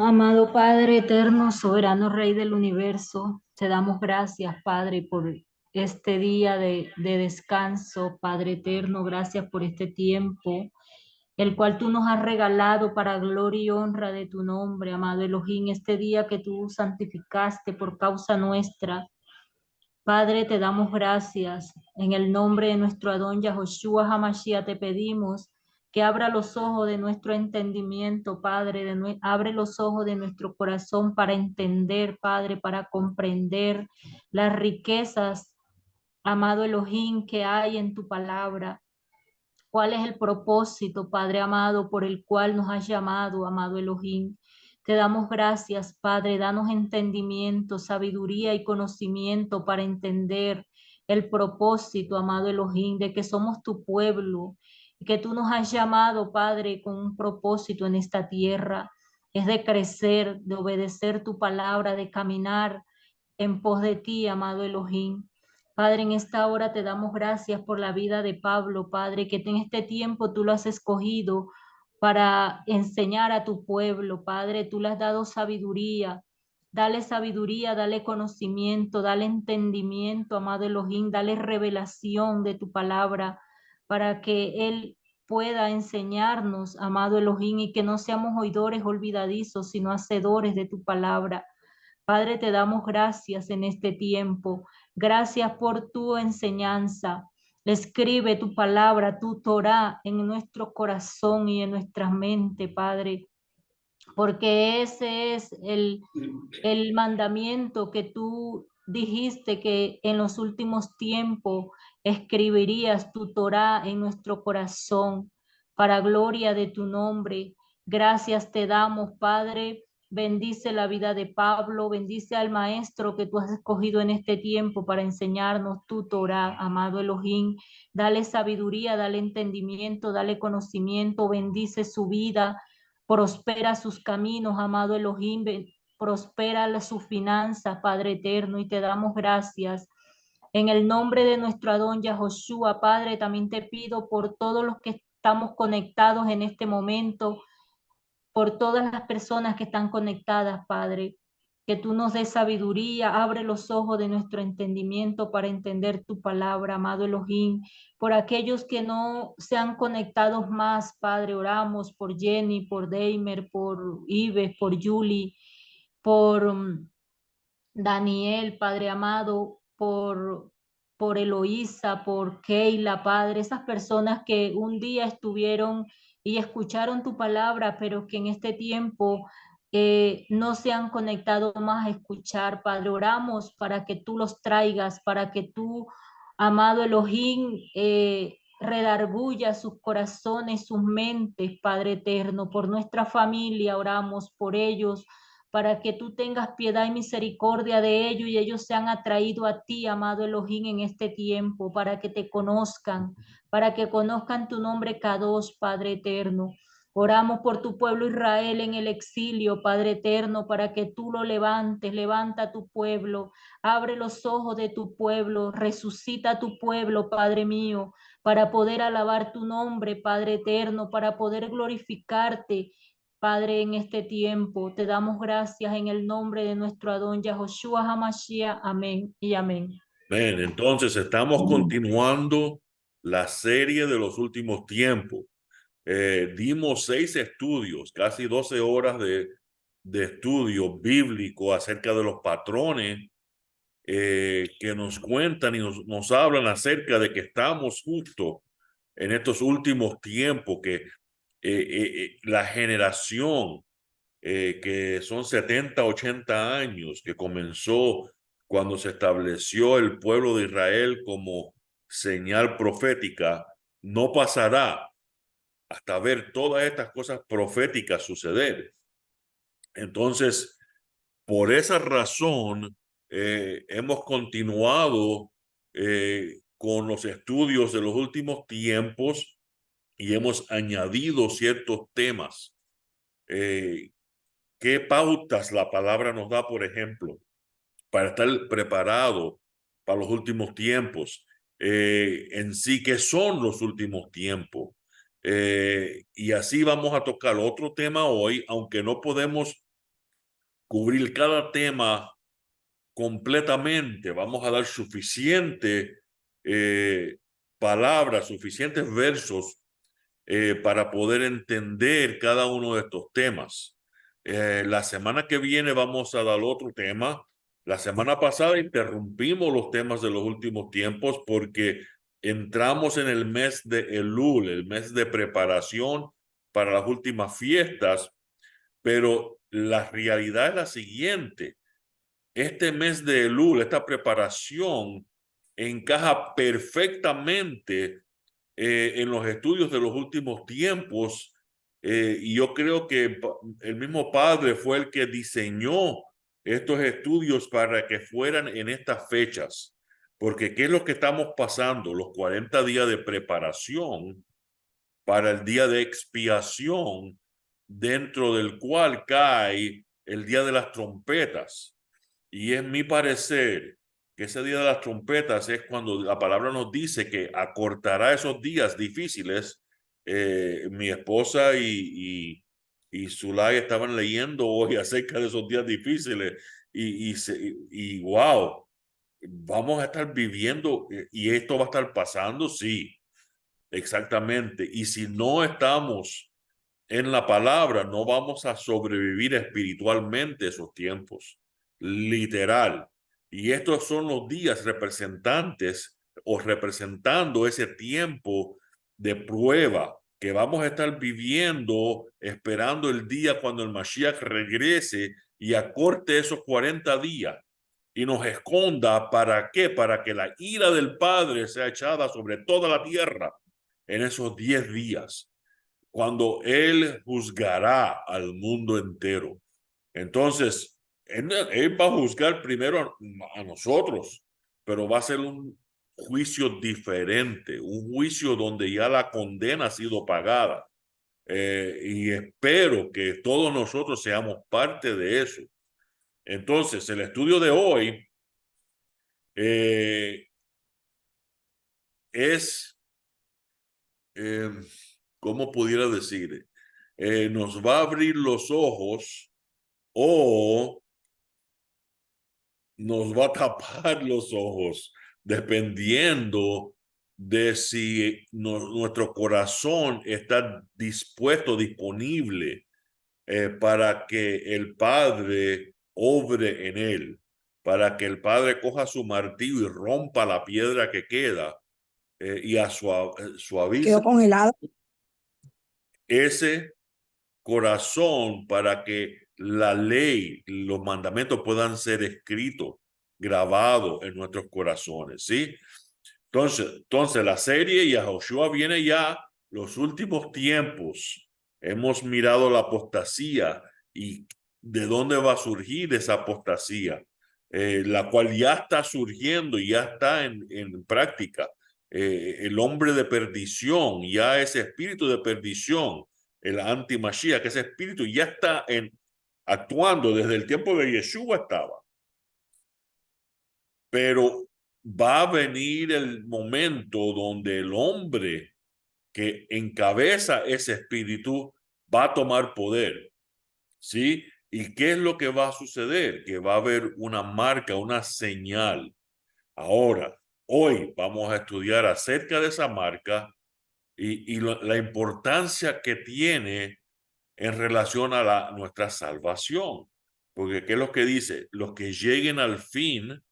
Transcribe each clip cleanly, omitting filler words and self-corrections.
Amado Padre eterno, soberano Rey del universo, te damos gracias, Padre, por este día de descanso, Padre eterno, gracias por este tiempo, el cual tú nos has regalado para gloria y honra de tu nombre, amado Elohim, este día que tú santificaste por causa nuestra. Padre, te damos gracias. En el nombre de nuestro Adón Yahoshua Hamashiach te pedimos que abra los ojos de nuestro entendimiento, Padre, abre los ojos de nuestro corazón para entender, Padre, para comprender las riquezas, amado Elohim, que hay en tu palabra. ¿Cuál es el propósito, Padre amado, por el cual nos has llamado, amado Elohim? Te damos gracias, Padre, danos entendimiento, sabiduría y conocimiento para entender el propósito, amado Elohim, de que somos tu pueblo y que tú nos has llamado, Padre, con un propósito en esta tierra. Es de crecer, de obedecer tu palabra, de caminar en pos de ti, amado Elohim. Padre, en esta hora te damos gracias por la vida de Pablo, Padre, que en este tiempo tú lo has escogido para enseñar a tu pueblo, Padre, tú le has dado sabiduría, dale conocimiento, dale entendimiento, amado Elohim, dale revelación de tu palabra para que él pueda enseñarnos, amado Elohim, y que no seamos oidores olvidadizos, sino hacedores de tu palabra. Padre, te damos gracias en este tiempo. Gracias por tu enseñanza. Escribe tu palabra, tu Torah en nuestro corazón y en nuestra mente, Padre, porque ese es el mandamiento que tú dijiste que en los últimos tiempos escribirías tu Torah en nuestro corazón para gloria de tu nombre. Gracias te damos, Padre. Bendice la vida de Pablo, bendice al maestro que tú has escogido en este tiempo para enseñarnos tu Torah, amado Elohim. Dale sabiduría, dale entendimiento, dale conocimiento, bendice su vida, prospera sus caminos, amado Elohim, prospera sus finanzas, Padre eterno, y te damos gracias. En el nombre de nuestro Adón Yahoshua, Padre, también te pido por todos los que estamos conectados en este momento, por todas las personas que están conectadas, Padre, que tú nos des sabiduría, abre los ojos de nuestro entendimiento para entender tu palabra, amado Elohim. Por aquellos que no se han conectado más, Padre, oramos por Jenny, por Deimer, por Ives, por Julie, por Daniel, Padre amado, por Eloísa, por Keila, Padre, esas personas que un día estuvieron y escucharon tu palabra, pero que en este tiempo no se han conectado más a escuchar, Padre. Oramos para que tú los traigas, para que tú, amado Elohim, redarguya sus corazones, sus mentes, Padre eterno, por nuestra familia, oramos por ellos para que tú tengas piedad y misericordia de ellos y ellos sean atraídos a ti, amado Elohim, en este tiempo, para que te conozcan, para que conozcan tu nombre Kadosh, Padre eterno. Oramos por tu pueblo Israel en el exilio, Padre eterno, para que tú lo levantes, levanta tu pueblo, abre los ojos de tu pueblo, resucita tu pueblo, Padre mío, para poder alabar tu nombre, Padre eterno, para poder glorificarte, Padre, en este tiempo. Te damos gracias en el nombre de nuestro Adón Yahoshua Hamashiach. Amén y amén. Bien, entonces estamos continuando la serie de los últimos tiempos. Dimos 6 estudios, casi 12 horas de estudio bíblico acerca de los patrones que nos cuentan y nos hablan acerca de que estamos justo en estos últimos tiempos, que la generación que son 70, 80 años, que comenzó cuando se estableció el pueblo de Israel como señal profética, no pasará hasta ver todas estas cosas proféticas suceder. Entonces, por esa razón, hemos continuado con los estudios de los últimos tiempos y hemos añadido ciertos temas. ¿Qué pautas la palabra nos da, por ejemplo, para estar preparado para los últimos tiempos? En sí, ¿qué son los últimos tiempos? Y así vamos a tocar otro tema hoy, aunque no podemos cubrir cada tema completamente. Vamos a dar suficiente palabras, suficientes versos para poder entender cada uno de estos temas. La semana que viene vamos a dar otro tema. La semana pasada interrumpimos los temas de los últimos tiempos porque entramos en el mes de Elul, el mes de preparación para las últimas fiestas, pero la realidad es la siguiente. Este mes de Elul, esta preparación, encaja perfectamente en los estudios de los últimos tiempos. Y yo creo que el mismo Padre fue el que diseñó estos estudios para que fueran en estas fechas. Porque ¿qué es lo que estamos pasando? Los 40 días de preparación para el día de expiación, dentro del cual cae el día de las trompetas. Y es mi parecer que ese día de las trompetas es cuando la palabra nos dice que acortará esos días difíciles. Mi esposa y Zulay estaban leyendo hoy acerca de esos días difíciles y wow, vamos a estar viviendo y esto va a estar pasando, sí, exactamente. Y si no estamos en la palabra, no vamos a sobrevivir espiritualmente esos tiempos, literal. Y estos son los días representantes o representando ese tiempo de prueba que vamos a estar viviendo, esperando el día cuando el Mashiach regrese y acorte esos 40 días y nos esconda. ¿Para qué? Para que la ira del Padre sea echada sobre toda la tierra en esos 10 días, cuando Él juzgará al mundo entero. Entonces, él va a juzgar primero a nosotros, pero va a ser un juicio diferente, un juicio donde ya la condena ha sido pagada. Y espero que todos nosotros seamos parte de eso. Entonces, el estudio de hoy eh, es, eh, ¿cómo pudiera decir? Nos va a abrir los ojos o nos va a tapar los ojos, dependiendo de si nuestro corazón está dispuesto, disponible para que el Padre obre en él, para que el Padre coja su martillo y rompa la piedra que queda y suavice Quedó congelado. ese corazón para que la ley, los mandamientos puedan ser escritos, grabados en nuestros corazones, ¿sí? Entonces la serie Yahoshua viene ya, los últimos tiempos. Hemos mirado la apostasía y de dónde va a surgir esa apostasía, la cual ya está surgiendo y ya está en práctica. El hombre de perdición, ya ese espíritu de perdición, el anti-Mashiach, que ese espíritu ya está actuando desde el tiempo de Yeshua estaba. Pero va a venir el momento donde el hombre que encabeza ese espíritu va a tomar poder, ¿sí? ¿Y qué es lo que va a suceder? Que va a haber una marca, una señal. Ahora, hoy vamos a estudiar acerca de esa marca y la importancia que tiene en relación a nuestra salvación. Porque ¿qué es lo que dice? Los que lleguen al fin,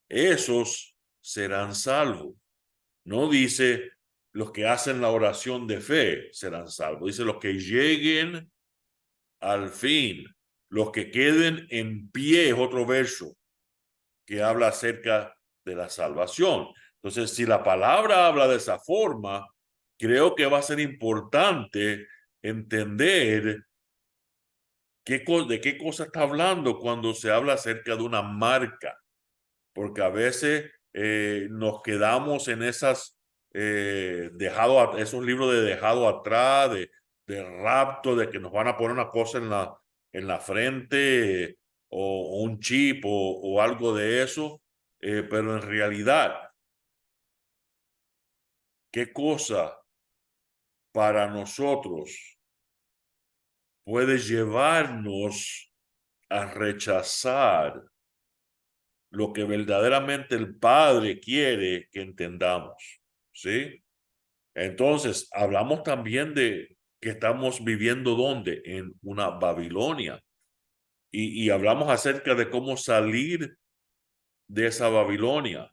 esos serán salvos. No dice los que hacen la oración de fe serán salvos. Dice los que lleguen al fin, los que queden en pie, es otro verso que habla acerca de la salvación. Entonces, si la palabra habla de esa forma, creo que va a ser importante entender de qué cosa está hablando cuando se habla acerca de una marca, porque a veces nos quedamos en esos libros de dejado atrás, de rapto, de que nos van a poner una cosa en la frente o un chip o algo de eso, pero en realidad, ¿qué cosa para nosotros puede llevarnos a rechazar lo que verdaderamente el Padre quiere que entendamos, ¿sí? Entonces, hablamos también de que estamos viviendo ¿dónde? En una Babilonia. Y hablamos acerca de cómo salir de esa Babilonia.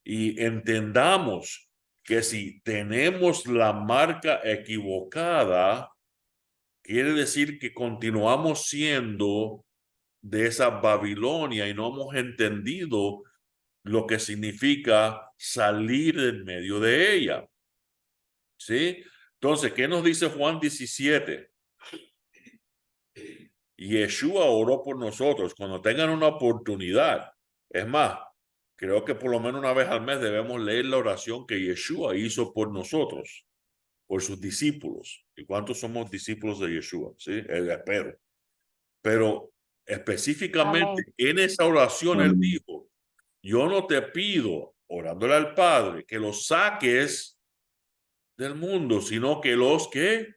Y entendamos que si tenemos la marca equivocada, quiere decir que continuamos siendo de esa Babilonia y no hemos entendido lo que significa salir en medio de ella. ¿Sí? Entonces, ¿qué nos dice Juan 17? Yeshua oró por nosotros. Cuando tengan una oportunidad, es más, creo que por lo menos una vez al mes debemos leer la oración que Yeshua hizo por nosotros, por sus discípulos. ¿Y cuántos somos discípulos de Yeshua? Sí, espero. Pero específicamente Amén. en esa oración él dijo, yo no te pido, orándole al Padre, que los saques del mundo, sino que los que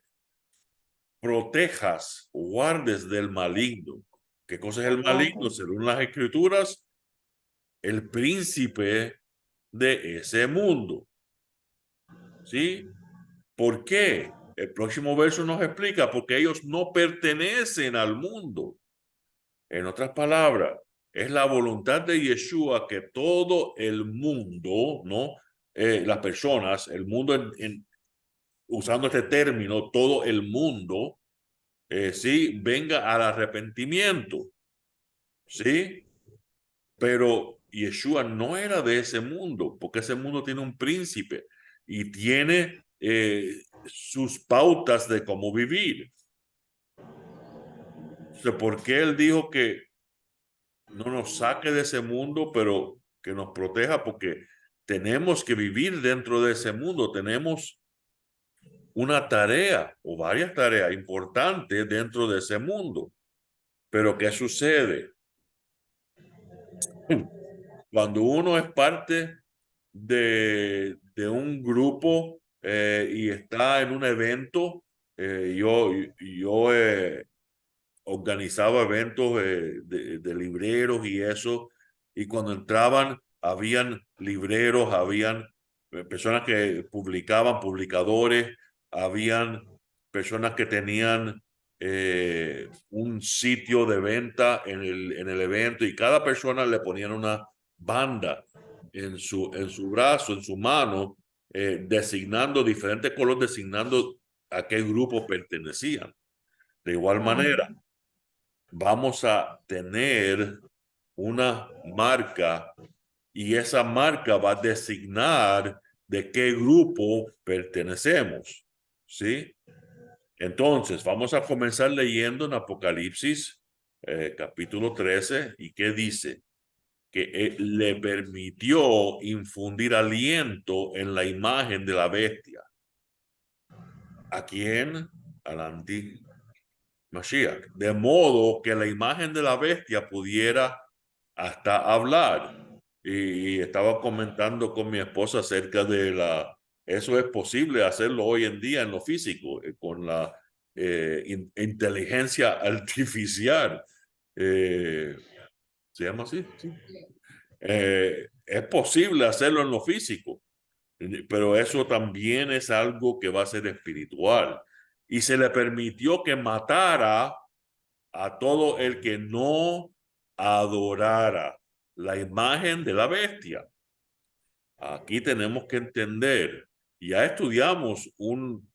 protejas, guardes del maligno. ¿Qué cosa es el maligno? Según las escrituras, el príncipe de ese mundo. ¿Sí? ¿Por qué? El próximo verso nos explica, porque ellos no pertenecen al mundo. En otras palabras, es la voluntad de Yeshua que todo el mundo, ¿no? Las personas, el mundo, usando este término, todo el mundo, sí, venga al arrepentimiento, ¿sí? Pero Yeshua no era de ese mundo, porque ese mundo tiene un príncipe y tiene sus pautas de cómo vivir. Entonces, ¿por qué él dijo que no nos saque de ese mundo, pero que nos proteja? Porque tenemos que vivir dentro de ese mundo, tenemos una tarea o varias tareas importantes dentro de ese mundo. Pero ¿qué sucede? Cuando uno es parte de un grupo y está en un evento, yo organizaba eventos de libreros y eso, y cuando entraban, habían libreros, habían personas que publicaban, publicadores, habían personas que tenían un sitio de venta en el evento, y cada persona le ponían una banda en su brazo, en su mano, designando diferentes colores, designando a qué grupo pertenecían. De igual manera, vamos a tener una marca y esa marca va a designar de qué grupo pertenecemos, ¿sí? Entonces, vamos a comenzar leyendo en Apocalipsis capítulo 13 y qué dice que le permitió infundir aliento en la imagen de la bestia. ¿A quién? Al Mashiach, de modo que la imagen de la bestia pudiera hasta hablar. Y estaba comentando con mi esposa acerca de eso es posible hacerlo hoy en día en lo físico, con la inteligencia artificial. Eh, ¿Se llama así? Sí. Es posible hacerlo en lo físico, pero eso también es algo que va a ser espiritual. Y se le permitió que matara a todo el que no adorara la imagen de la bestia. Aquí tenemos que entender, ya estudiamos un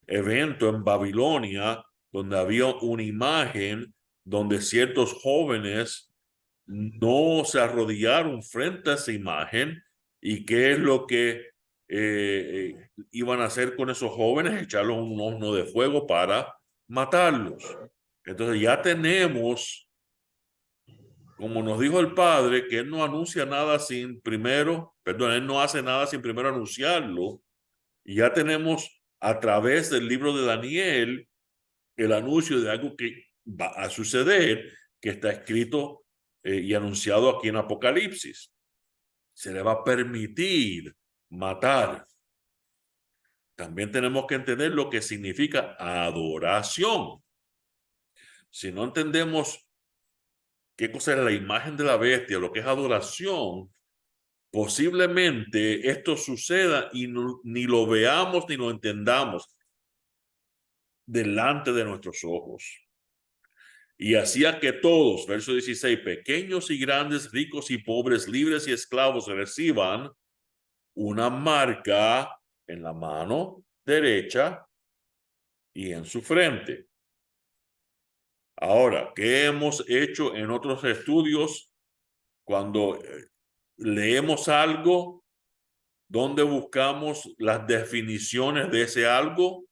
evento en Babilonia donde había una imagen donde ciertos jóvenes no se arrodillaron frente a esa imagen. ¿Y qué es lo que iban a hacer con esos jóvenes? Echarlos en un horno de fuego para matarlos. Entonces ya tenemos, como nos dijo el Padre, que Él no anuncia nada sin primero, perdón, Él no hace nada sin primero anunciarlo. Y ya tenemos a través del libro de Daniel el anuncio de algo que va a suceder, que está escrito y anunciado aquí en Apocalipsis. Se le va a permitir matar. También tenemos que entender lo que significa adoración. Si no entendemos qué cosa es la imagen de la bestia, lo que es adoración, posiblemente esto suceda y ni lo veamos ni lo entendamos delante de nuestros ojos. Y hacía que todos, verso 16, pequeños y grandes, ricos y pobres, libres y esclavos, reciban una marca en la mano derecha y en su frente. Ahora, ¿qué hemos hecho en otros estudios cuando leemos algo? ¿Dónde buscamos las definiciones de ese algo?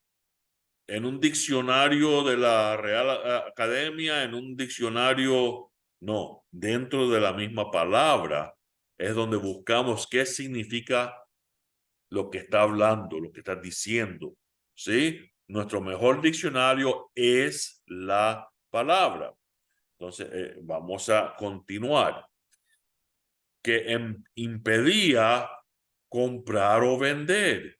En un diccionario de la Real Academia, en un diccionario, no, dentro de la misma palabra es donde buscamos qué significa lo que está hablando, lo que está diciendo, ¿sí? Nuestro mejor diccionario es la palabra. Entonces, vamos a continuar. Que impedía comprar o vender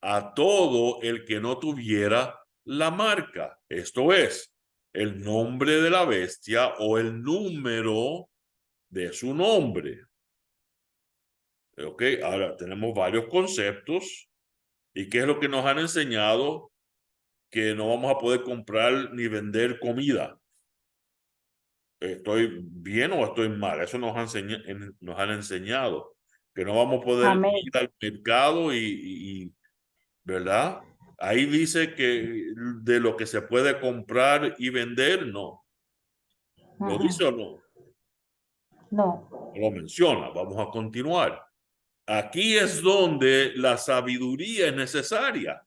a todo el que no tuviera la marca. Esto es, el nombre de la bestia o el número de su nombre. Ok, ahora tenemos varios conceptos. ¿Y qué es lo que nos han enseñado? Que no vamos a poder comprar ni vender comida. ¿Estoy bien o estoy mal? Eso nos han enseñado. Que no vamos a poder Amén. ir al mercado ¿verdad? Ahí dice que de lo que se puede comprar y vender, no. ¿Lo dice o no? No. Lo menciona. Vamos a continuar. Aquí es donde la sabiduría es necesaria.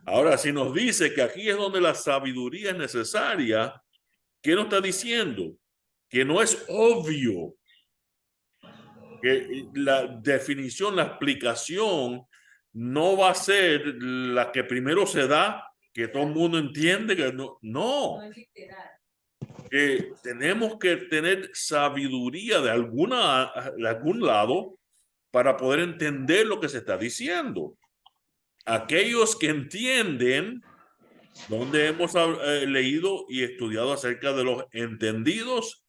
Ahora, si nos dice que aquí es donde la sabiduría es necesaria, ¿qué nos está diciendo? Que no es obvio que la definición, la explicación no va a ser la que primero se da, que todo el mundo entiende que no, no, que tenemos que tener sabiduría de algún lado para poder entender lo que se está diciendo. Aquellos que entienden, donde hemos leído y estudiado acerca de los entendidos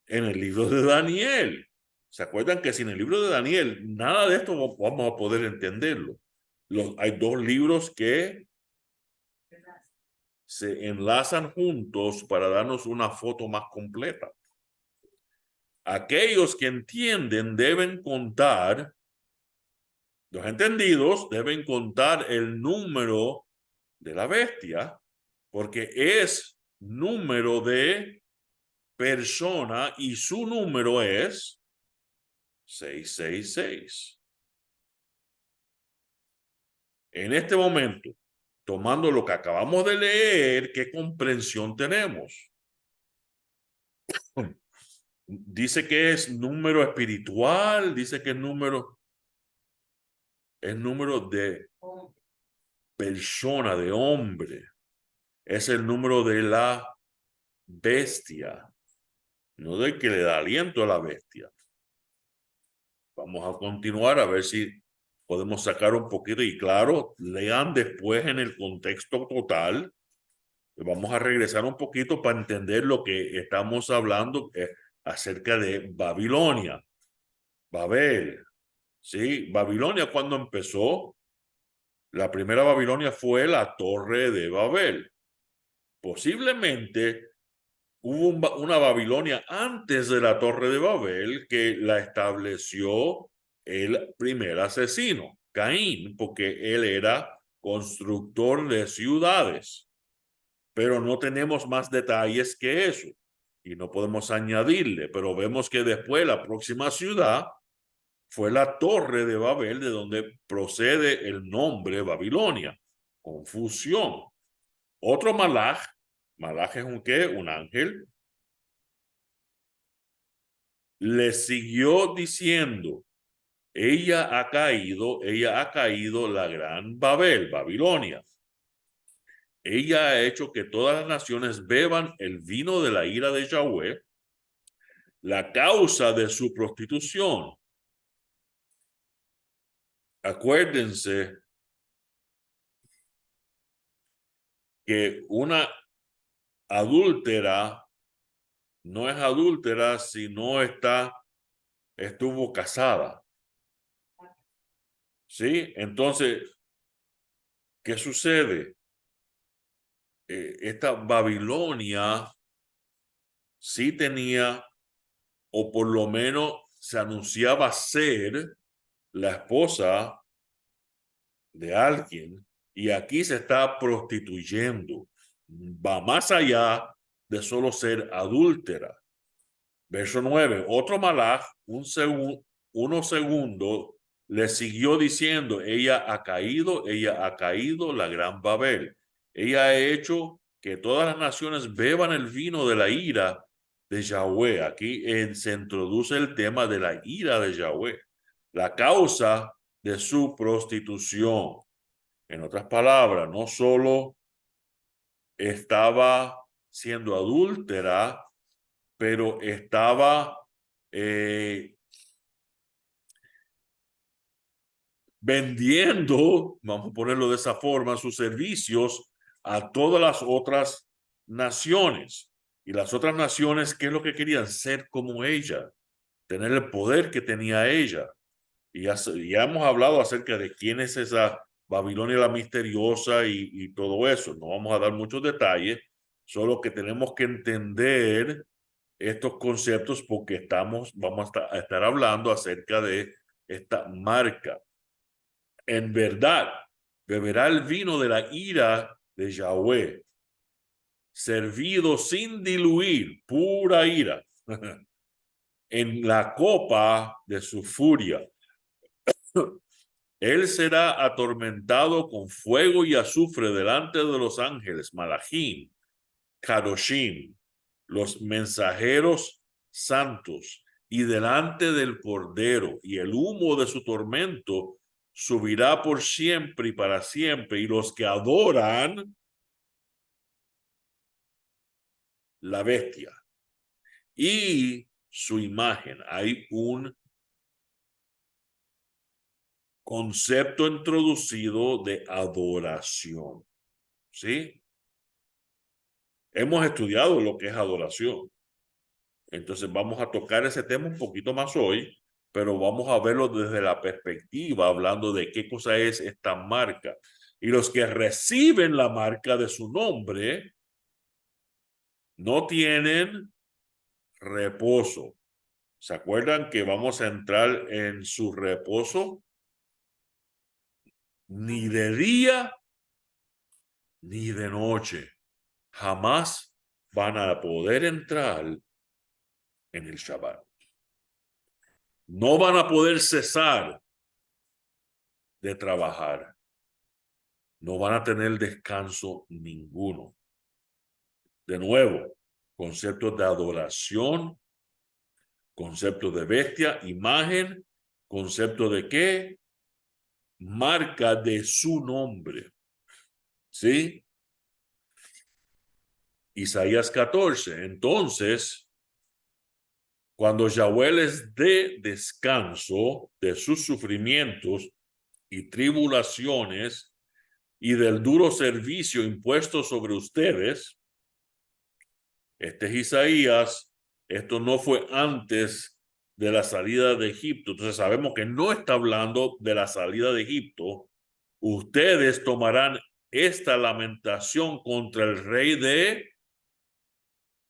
en el libro de Daniel. ¿Se acuerdan que sin el libro de Daniel nada de esto vamos a poder entenderlo? Hay dos libros que se enlazan juntos para darnos una foto más completa. Aquellos que entienden deben contar, los entendidos deben contar el número de la bestia, porque es número de persona y su número es 666. En este momento, tomando lo que acabamos de leer, ¿qué comprensión tenemos? Dice que es número espiritual, dice que es número de persona, de hombre. Es el número de la bestia, no del que le da aliento a la bestia. Vamos a continuar a ver si podemos sacar un poquito y claro, lean después en el contexto total. Vamos a regresar un poquito para entender lo que estamos hablando acerca de Babilonia, Babel. ¿Sí? Babilonia cuando empezó, la primera Babilonia fue la Torre de Babel. Posiblemente hubo una Babilonia antes de la Torre de Babel que la estableció el primer asesino, Caín, porque él era constructor de ciudades. Pero no tenemos más detalles que eso y no podemos añadirle, pero vemos que después la próxima ciudad fue la Torre de Babel, de donde procede el nombre Babilonia. Confusión. Otro Malach, Malach es un qué, un ángel, le siguió diciendo, ella ha caído la gran Babel, Babilonia. Ella ha hecho que todas las naciones beban el vino de la ira de Yahweh, la causa de su prostitución. Acuérdense que una adúltera no es adúltera si no estuvo casada. ¿Sí? Entonces, ¿qué sucede? Esta Babilonia sí tenía, o por lo menos se anunciaba ser la esposa de alguien, y aquí se está prostituyendo. Va más allá de solo ser adúltera. Verso 9, otro malaj, unos segundos, le siguió diciendo, ella ha caído la gran Babel. Ella ha hecho que todas las naciones beban el vino de la ira de Yahweh. Aquí se introduce el tema de la ira de Yahweh, la causa de su prostitución. En otras palabras, no solo estaba siendo adúltera, pero estaba vendiendo, vamos a ponerlo de esa forma, sus servicios a todas las otras naciones. Y las otras naciones, ¿qué es lo que querían? Ser como ella, tener el poder que tenía ella. Y ya hemos hablado acerca de quién es esa Babilonia la misteriosa y todo eso. No vamos a dar muchos detalles, solo que tenemos que entender estos conceptos porque vamos a estar hablando acerca de esta marca. En verdad, beberá el vino de la ira de Yahweh, servido sin diluir, pura ira, en la copa de su furia. Él será atormentado con fuego y azufre delante de los ángeles, Malachim, Kadoshim, los mensajeros santos, y delante del Cordero, y el humo de su tormento subirá por siempre y para siempre, y los que adoran la bestia y su imagen. Hay un concepto introducido de adoración, ¿sí? Hemos estudiado lo que es adoración. Entonces vamos a tocar ese tema un poquito más hoy, pero vamos a verlo desde la perspectiva, hablando de qué cosa es esta marca. Y los que reciben la marca de su nombre no tienen reposo. ¿Se acuerdan que vamos a entrar en su reposo? Ni de día ni de noche. Jamás van a poder entrar en el Shabbat. No van a poder cesar de trabajar. No van a tener descanso ninguno. De nuevo, conceptos de adoración, concepto de bestia, imagen, concepto de qué, marca de su nombre. ¿Sí? Isaías 14. Entonces, cuando Yahweh les dé descanso de sus sufrimientos y tribulaciones y del duro servicio impuesto sobre ustedes, este es Isaías, esto no fue antes de la salida de Egipto, entonces sabemos que no está hablando de la salida de Egipto. Ustedes tomarán esta lamentación contra el rey de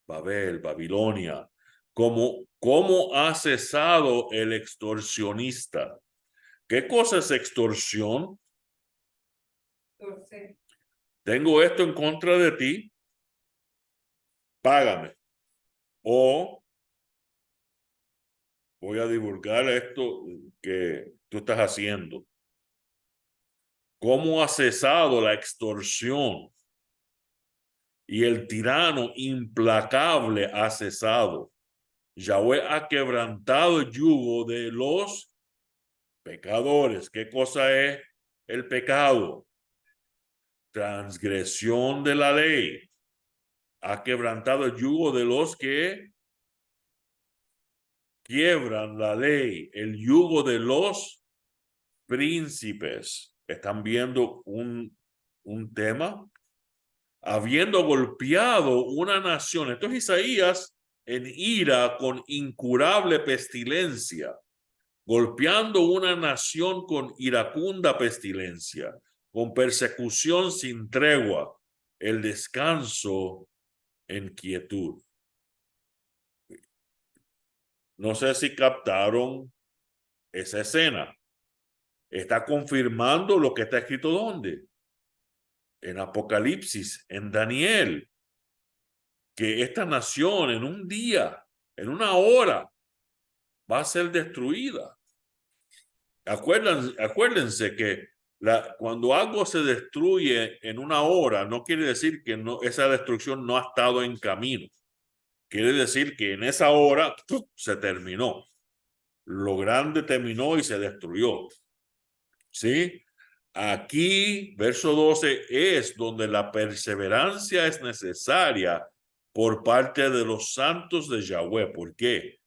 Babel, Babilonia, como ha cesado el extorsionista. ¿Qué cosa es extorsión? Tengo esto en contra de ti, págame. O voy a divulgar esto que tú estás haciendo. ¿Cómo ha cesado la extorsión? Y el tirano implacable ha cesado. Yahweh ha quebrantado el yugo de los pecadores. ¿Qué cosa es el pecado? Transgresión de la ley. Ha quebrantado el yugo de los que quiebran la ley, el yugo de los príncipes. ¿Están viendo un tema? Habiendo golpeado una nación. Esto es Isaías en ira con incurable pestilencia, golpeando una nación con iracunda pestilencia, con persecución sin tregua, el descanso en quietud. No sé si captaron esa escena. Está confirmando lo que está escrito ¿dónde? En Apocalipsis, en Daniel, que esta nación en un día, en una hora, va a ser destruida. Acuérdense que cuando algo se destruye en una hora, no quiere decir que esa destrucción no ha estado en camino. Quiere decir que en esa hora se terminó. Lo grande terminó y se destruyó. ¿Sí? Aquí, verso 12, es donde la perseverancia es necesaria por parte de los santos de Yahweh. ¿Por qué?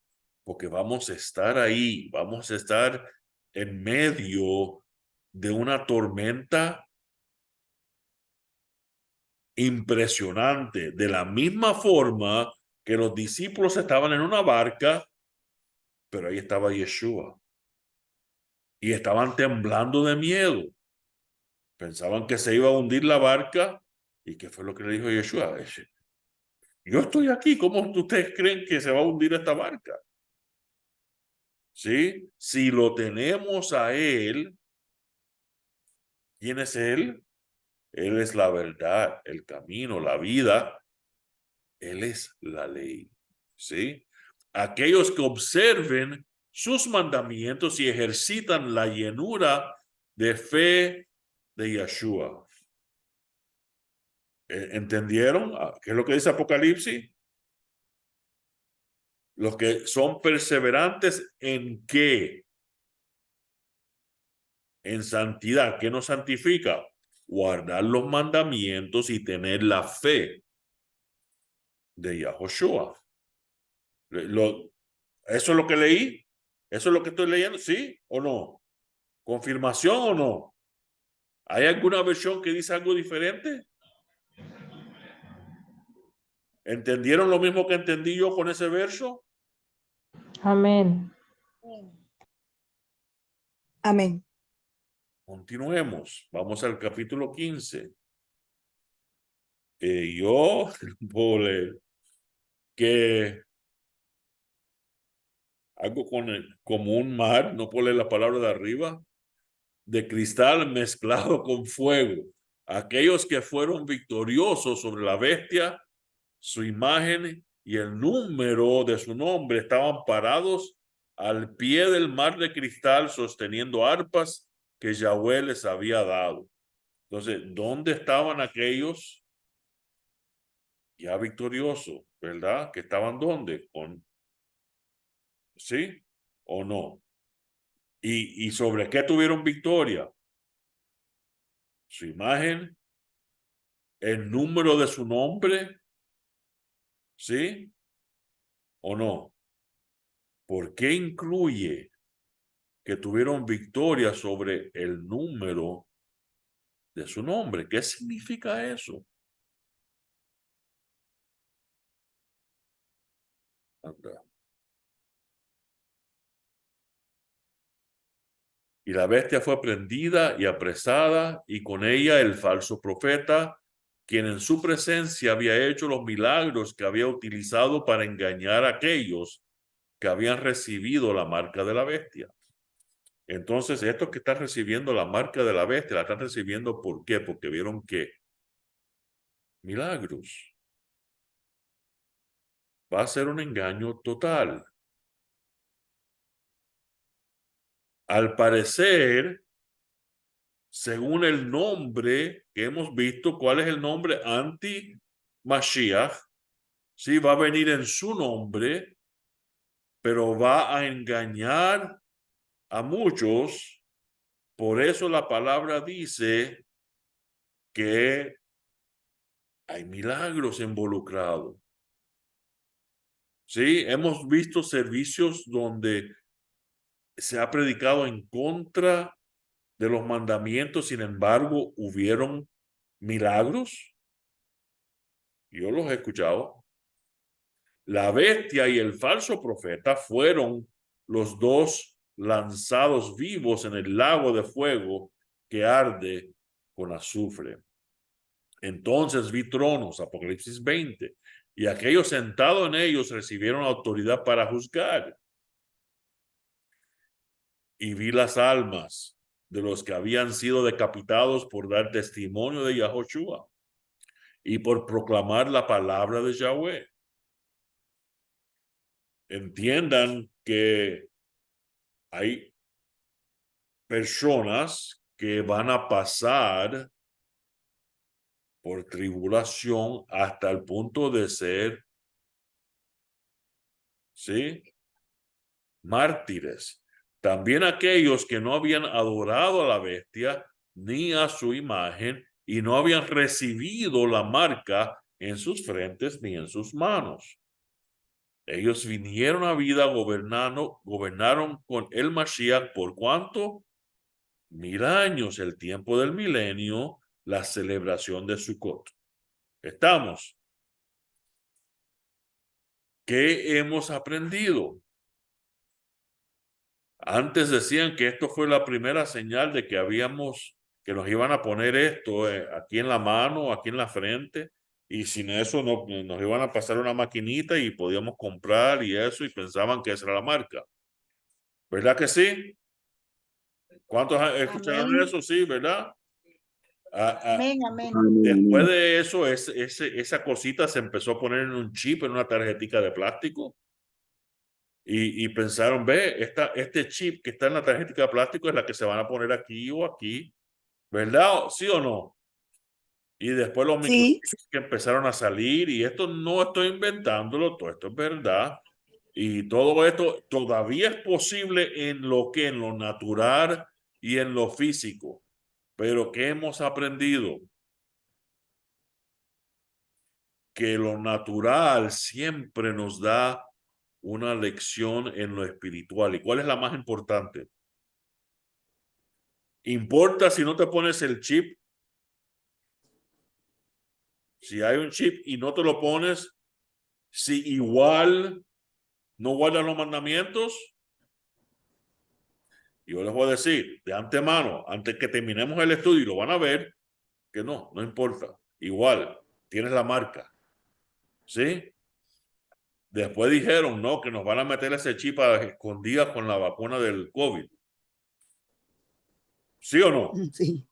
Porque vamos a estar ahí, vamos a estar en medio de una tormenta impresionante, de la misma forma que los discípulos estaban en una barca, pero ahí estaba Yeshua. Y estaban temblando de miedo. Pensaban que se iba a hundir la barca. ¿Y qué fue lo que le dijo Yeshua? Yo estoy aquí, ¿cómo ustedes creen que se va a hundir esta barca? ¿Sí? Si lo tenemos a él, ¿quién es él? Él es la verdad, el camino, la vida. Él es la ley. ¿Sí? Aquellos que observen sus mandamientos y ejercitan la llenura de fe de Yeshua. ¿Entendieron? ¿Qué es lo que dice Apocalipsis? Los que son perseverantes en qué? En santidad. ¿Qué nos santifica? Guardar los mandamientos y tener la fe de Yahushua. ¿Eso es lo que leí? ¿Eso es lo que estoy leyendo? ¿Sí o no? ¿Confirmación o no? ¿Hay alguna versión que dice algo diferente? ¿Entendieron lo mismo que entendí yo con ese verso? Amén. Amén. Continuemos. Vamos al capítulo 15. Yo puedo leer que algo como un mar, no puedo leer la palabra de arriba, de cristal mezclado con fuego. Aquellos que fueron victoriosos sobre la bestia, su imagen y el número de su nombre estaban parados al pie del mar de cristal sosteniendo arpas que Yahweh les había dado. Entonces, ¿dónde estaban aquellos ya victoriosos, verdad? ¿Que estaban dónde? ¿Sí o no? ¿Y sobre qué tuvieron victoria? Su imagen, el número de su nombre, ¿sí o no? ¿Por qué incluye que tuvieron victoria sobre el número de su nombre? ¿Qué significa eso? Anda. Y la bestia fue prendida y apresada, y con ella el falso profeta, quien en su presencia había hecho los milagros que había utilizado para engañar a aquellos que habían recibido la marca de la bestia. Entonces, estos que están recibiendo la marca de la bestia, la están recibiendo ¿por qué? Porque vieron que milagros. Va a ser un engaño total. Al parecer, según el nombre que hemos visto, ¿cuál es el nombre? Anti-Mashiach. Sí, va a venir en su nombre, pero va a engañar a muchos. Por eso la palabra dice que hay milagros involucrados. Sí, hemos visto servicios donde se ha predicado en contra de los mandamientos, sin embargo, hubieron milagros. Yo los he escuchado. La bestia y el falso profeta fueron los dos lanzados vivos en el lago de fuego que arde con azufre. Entonces vi tronos, Apocalipsis 20, y aquellos sentados en ellos recibieron autoridad para juzgar. Y vi las almas de los que habían sido decapitados por dar testimonio de Yahoshua y por proclamar la palabra de Yahweh. Entiendan que hay personas que van a pasar por tribulación hasta el punto de ser, ¿sí?, mártires. También aquellos que no habían adorado a la bestia ni a su imagen y no habían recibido la marca en sus frentes ni en sus manos. Ellos vinieron a vida gobernaron con el Mashiach por ¿cuánto? 1000 años, el tiempo del milenio, la celebración de Sukkot. ¿Estamos? ¿Qué hemos aprendido? Antes decían que esto fue la primera señal de que nos iban a poner esto aquí en la mano, aquí en la frente, y sin eso nos iban a pasar una maquinita y podíamos comprar y eso, y pensaban que esa era la marca. ¿Verdad que sí? ¿Cuántos escucharon Amén. eso? Sí, ¿verdad? Amén, amén. Después de eso, esa cosita se empezó a poner en un chip, en una tarjetita de plástico. Y pensaron, ve, este chip que está en la tarjetita de plástico es la que se van a poner aquí o aquí, ¿verdad? ¿Sí o no? Y después los Sí. microchips que empezaron a salir, y esto no estoy inventándolo, todo esto es verdad. Y todo esto todavía es posible en lo natural y en lo físico. Pero ¿qué hemos aprendido? Que lo natural siempre nos da una lección en lo espiritual. ¿Y cuál es la más importante? ¿Importa si no te pones el chip? Si hay un chip y no te lo pones, si igual no guardas los mandamientos, yo les voy a decir de antemano, antes que terminemos el estudio y lo van a ver, que no importa. Igual, tienes la marca. ¿Sí? Después dijeron, no, que nos van a meter ese chip a escondidas con la vacuna del COVID. ¿Sí o no? Sí,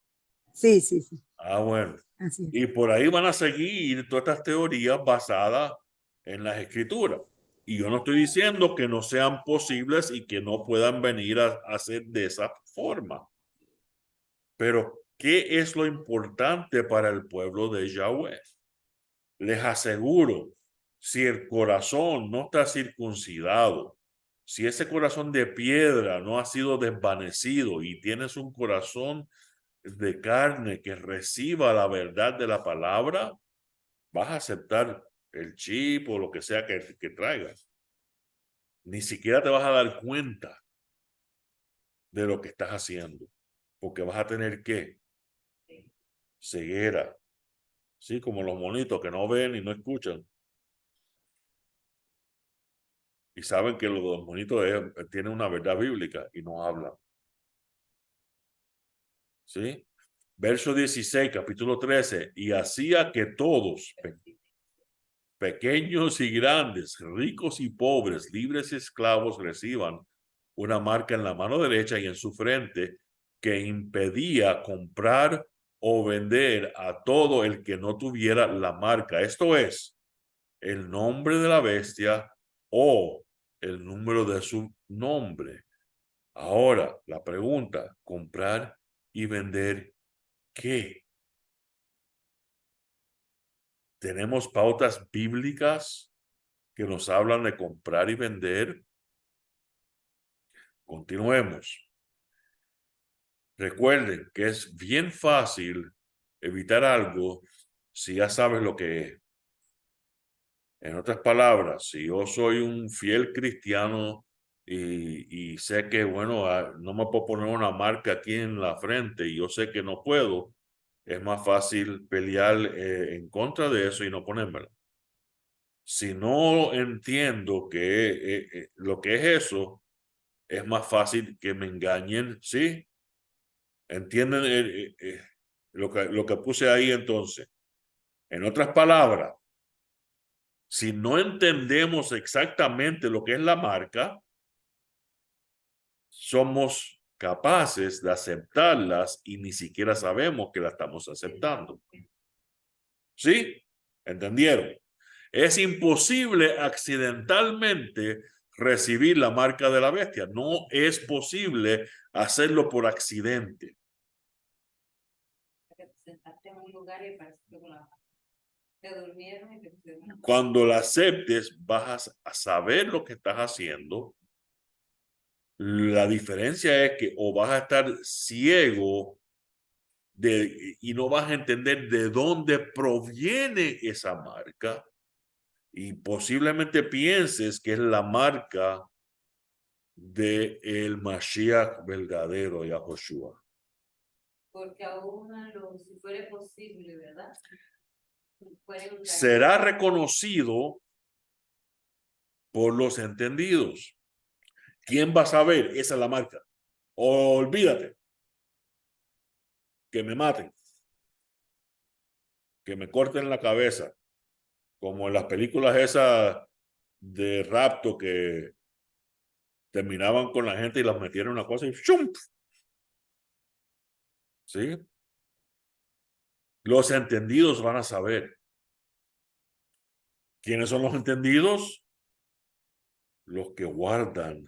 sí, sí, sí. Ah, bueno. Así es. Y por ahí van a seguir todas estas teorías basadas en las escrituras. Y yo no estoy diciendo que no sean posibles y que no puedan venir a hacer de esa forma. Pero, ¿qué es lo importante para el pueblo de Yahweh? Les aseguro, si el corazón no está circuncidado, si ese corazón de piedra no ha sido desvanecido y tienes un corazón de carne que reciba la verdad de la palabra, vas a aceptar el chip o lo que sea que traigas. Ni siquiera te vas a dar cuenta de lo que estás haciendo, porque vas a tener que ceguera, sí, como los monitos que no ven y no escuchan. Y saben que los monitos tienen una verdad bíblica y no hablan. ¿Sí? Verso 16, capítulo 13. Y hacía que todos, pequeños y grandes, ricos y pobres, libres y esclavos, reciban una marca en la mano derecha y en su frente que impedía comprar o vender a todo el que no tuviera la marca. Esto es, el nombre de la bestia o el número de su nombre. Ahora, la pregunta, ¿comprar y vender qué? ¿Tenemos pautas bíblicas que nos hablan de comprar y vender? Continuemos. Recuerden que es bien fácil evitar algo si ya sabes lo que es. En otras palabras, si yo soy un fiel cristiano y sé que, bueno, no me puedo poner una marca aquí en la frente y yo sé que no puedo, es más fácil pelear en contra de eso y no ponérmela. Si no entiendo lo que es eso, es más fácil que me engañen, ¿sí? ¿Entienden lo que puse ahí entonces? En otras palabras, si no entendemos exactamente lo que es la marca, somos capaces de aceptarlas y ni siquiera sabemos que la estamos aceptando. ¿Sí? ¿Entendieron? Es imposible accidentalmente recibir la marca de la bestia. No es posible hacerlo por accidente. Cuando la aceptes, vas a saber lo que estás haciendo. La diferencia es que o vas a estar ciego y no vas a entender de dónde proviene esa marca y posiblemente pienses que es la marca de el Mashiach verdadero, Yahoshua. Porque aún si fuera posible, ¿verdad? Será reconocido por los entendidos. ¿Quién va a saber? Esa es la marca. Olvídate. Que me maten. Que me corten la cabeza. Como en las películas esas de rapto que terminaban con la gente y las metieron en una cosa y ¡chum! ¿Sí? Los entendidos van a saber. ¿Quiénes son los entendidos? Los que guardan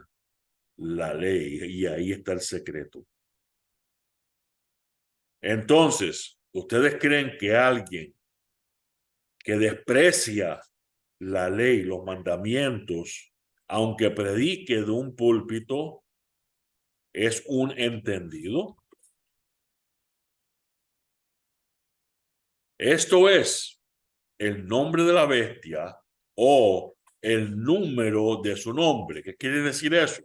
la ley, y ahí está el secreto. Entonces, ¿ustedes creen que alguien que desprecia la ley, los mandamientos, aunque predique de un púlpito, es un entendido? Esto es el nombre de la bestia o el número de su nombre. ¿Qué quiere decir eso?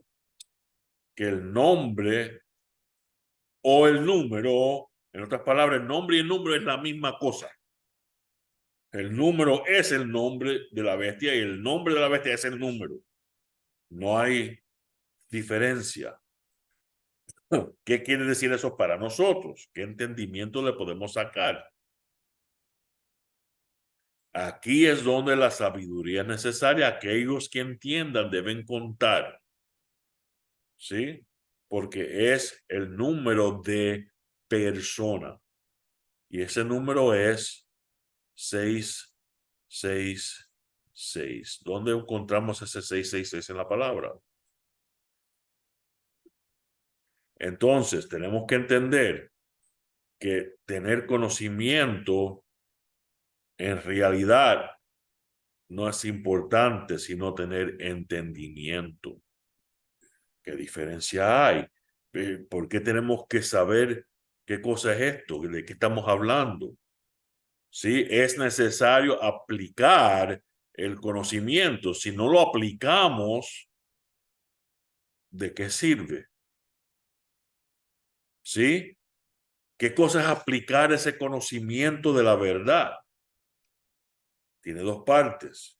Que el nombre o el número, en otras palabras, el nombre y el número es la misma cosa. El número es el nombre de la bestia y el nombre de la bestia es el número. No hay diferencia. ¿Qué quiere decir eso para nosotros? ¿Qué entendimiento le podemos sacar? Aquí es donde la sabiduría es necesaria. Aquellos que entiendan deben contar. ¿Sí? Porque es el número de persona. Y ese número es 666. ¿Dónde encontramos ese 666 en la palabra? Entonces, tenemos que entender que tener conocimiento en realidad no es importante, sino tener entendimiento. ¿Qué diferencia hay? ¿Por qué tenemos que saber qué cosa es esto? ¿De qué estamos hablando? Sí, es necesario aplicar el conocimiento. Si no lo aplicamos, ¿de qué sirve? ¿Sí? ¿Qué cosa es aplicar ese conocimiento de la verdad? Tiene dos partes.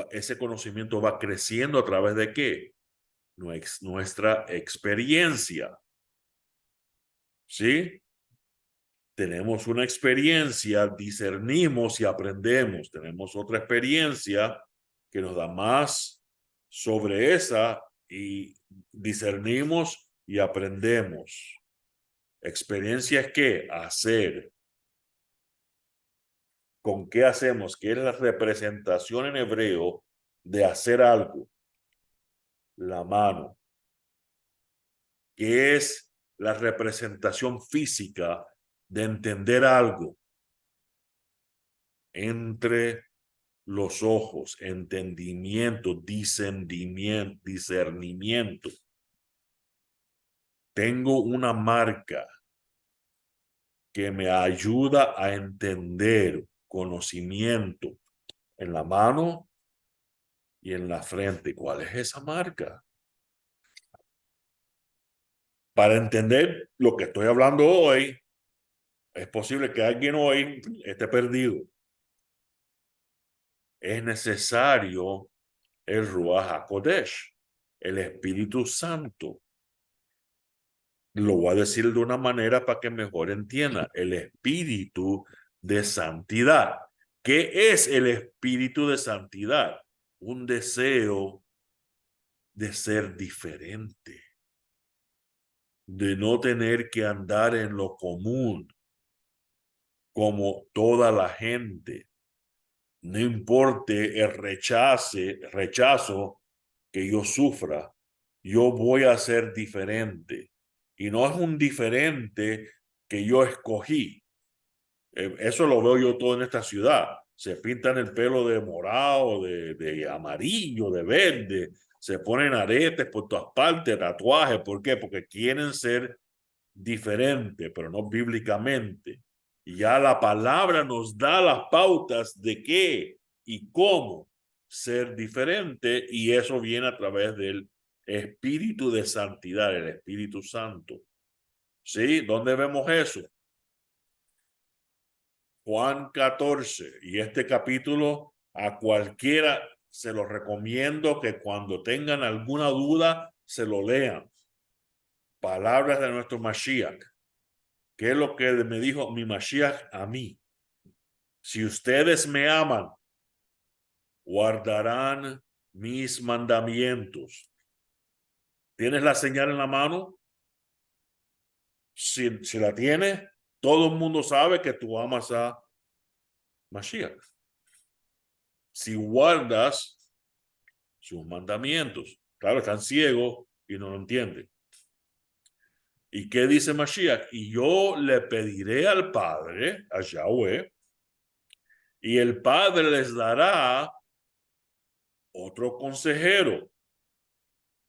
Ese conocimiento va creciendo a través de ¿qué? Nuestra experiencia. ¿Sí? Tenemos una experiencia, discernimos y aprendemos. Tenemos otra experiencia que nos da más sobre esa y discernimos y aprendemos. Experiencia es ¿qué? Hacer. ¿Con qué hacemos? ¿Qué es la representación en hebreo de hacer algo? La mano. ¿Qué es la representación física de entender algo? Entre los ojos, entendimiento, discernimiento. Tengo una marca que me ayuda a entender, conocimiento en la mano y en la frente. ¿Cuál es esa marca? Para entender lo que estoy hablando hoy, es posible que alguien hoy esté perdido. es necesario el Ruach HaKodesh, el Espíritu Santo. Lo voy a decir de una manera para que mejor entienda. El espíritu de santidad. ¿Qué es el espíritu de santidad? Un deseo de ser diferente, de no tener que andar en lo común como toda la gente. No importe el rechazo que yo sufra, yo voy a ser diferente. Y no es un diferente que yo escogí. Eso lo veo yo todo en esta ciudad. Se pintan el pelo de morado, de amarillo, de verde. Se ponen aretes por todas partes, tatuajes. ¿Por qué? Porque quieren ser diferentes, pero no bíblicamente. Y ya la palabra nos da las pautas de qué y cómo ser diferente. Y eso viene a través del Espíritu de Santidad, el Espíritu Santo. ¿Sí? ¿Dónde vemos eso? Juan 14, y este capítulo a cualquiera se lo recomiendo que cuando tengan alguna duda se lo lean. Palabras de nuestro Mashiach. ¿Qué es lo que me dijo mi Mashiach a mí? Si ustedes me aman, guardarán mis mandamientos. ¿Tienes la señal en la mano? Si la tienes, todo el mundo sabe que tú amas a Mashiach. Si guardas sus mandamientos. Claro, están ciegos y no lo entienden. ¿Y qué dice Mashiach? Y yo le pediré al Padre, a Yahweh, y el Padre les dará otro consejero,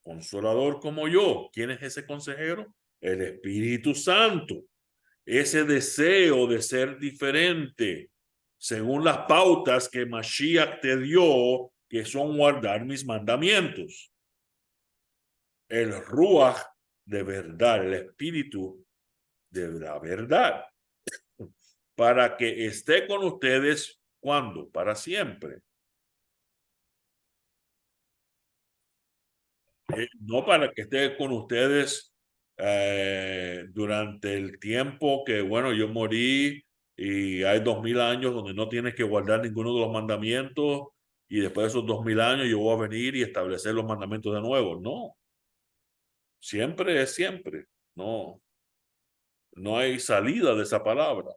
consolador como yo. ¿Quién es ese consejero? El Espíritu Santo. Ese deseo de ser diferente, según las pautas que Mashiach te dio, que son guardar mis mandamientos. El Ruach de verdad, el Espíritu de la verdad, para que esté con ustedes, ¿cuándo? Para siempre. No para que esté con ustedes durante el tiempo que, bueno, yo morí y hay 2000 años donde no tienes que guardar ninguno de los mandamientos y después de esos 2000 años yo voy a venir y establecer los mandamientos de nuevo. No. Siempre es siempre. No. No hay salida de esa palabra.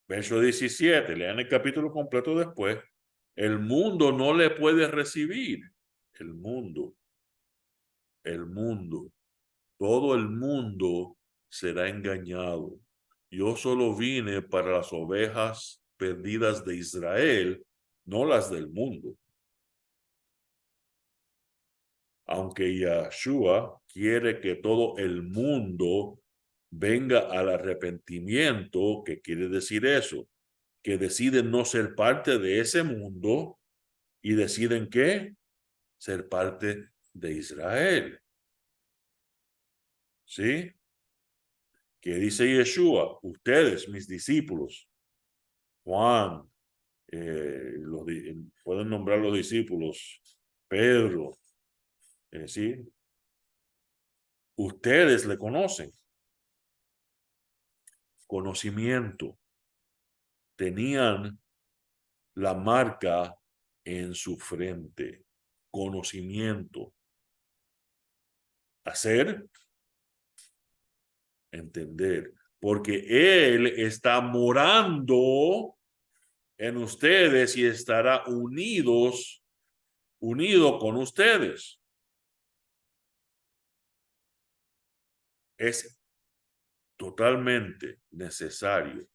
Verso 17, lean el capítulo completo después. El mundo no le puede recibir. El mundo, todo el mundo será engañado. Yo solo vine para las ovejas perdidas de Israel, no las del mundo. Aunque Yahshua quiere que todo el mundo venga al arrepentimiento, ¿qué quiere decir eso? Que deciden no ser parte de ese mundo y deciden ¿qué? Ser parte de Israel. ¿Sí? ¿Qué dice Yeshua? Ustedes, mis discípulos, Juan, pueden nombrar los discípulos, Pedro, ¿sí? Ustedes le conocen. Conocimiento. Tenían la marca en su frente. Conocimiento. Hacer, entender, porque Él está morando en ustedes y estará unido con ustedes. Es totalmente necesario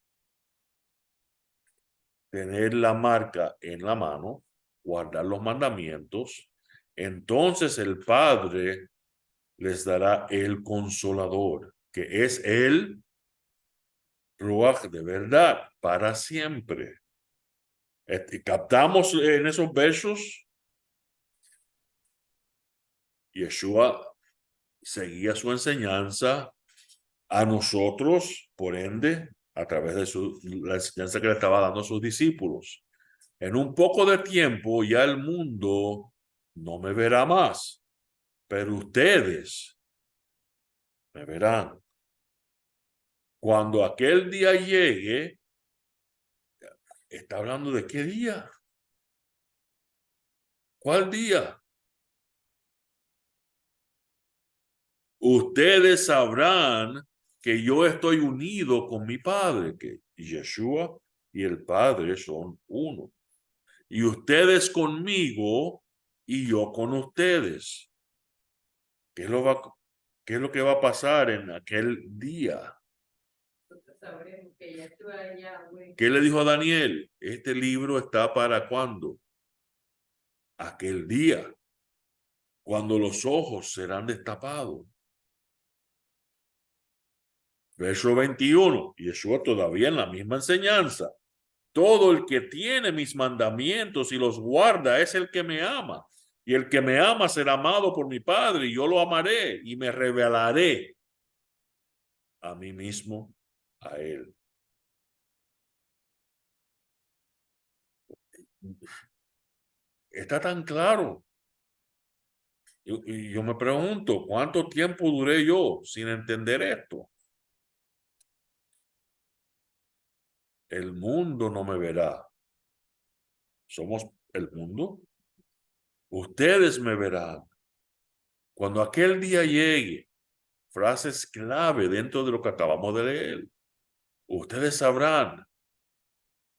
tener la marca en la mano, guardar los mandamientos. Entonces el Padre les dará el consolador, que es el Ruach de verdad para siempre. Captamos en esos versos. Yeshua seguía su enseñanza a nosotros, por ende, a través de la enseñanza que le estaba dando a sus discípulos. En un poco de tiempo ya el mundo no me verá más, pero ustedes me verán. Cuando aquel día llegue, ¿está hablando de qué día? ¿Cuál día? Ustedes sabrán que yo estoy unido con mi Padre, que Yeshua y el Padre son uno. Y ustedes conmigo y yo con ustedes. ¿Qué es lo que va a pasar en aquel día? Sabremos que Yeshua es Yahweh. ¿Qué le dijo a Daniel? Este libro está para ¿cuándo? Aquel día, cuando los ojos serán destapados. Verso 21, Yeshua todavía en la misma enseñanza. Todo el que tiene mis mandamientos y los guarda es el que me ama. Y el que me ama será amado por mi Padre, y yo lo amaré y me revelaré a mí mismo, a él. Está tan claro. Y yo me pregunto, ¿cuánto tiempo duré yo sin entender esto? El mundo no me verá. ¿Somos el mundo? Ustedes me verán. Cuando aquel día llegue, frases clave dentro de lo que acabamos de leer. Ustedes sabrán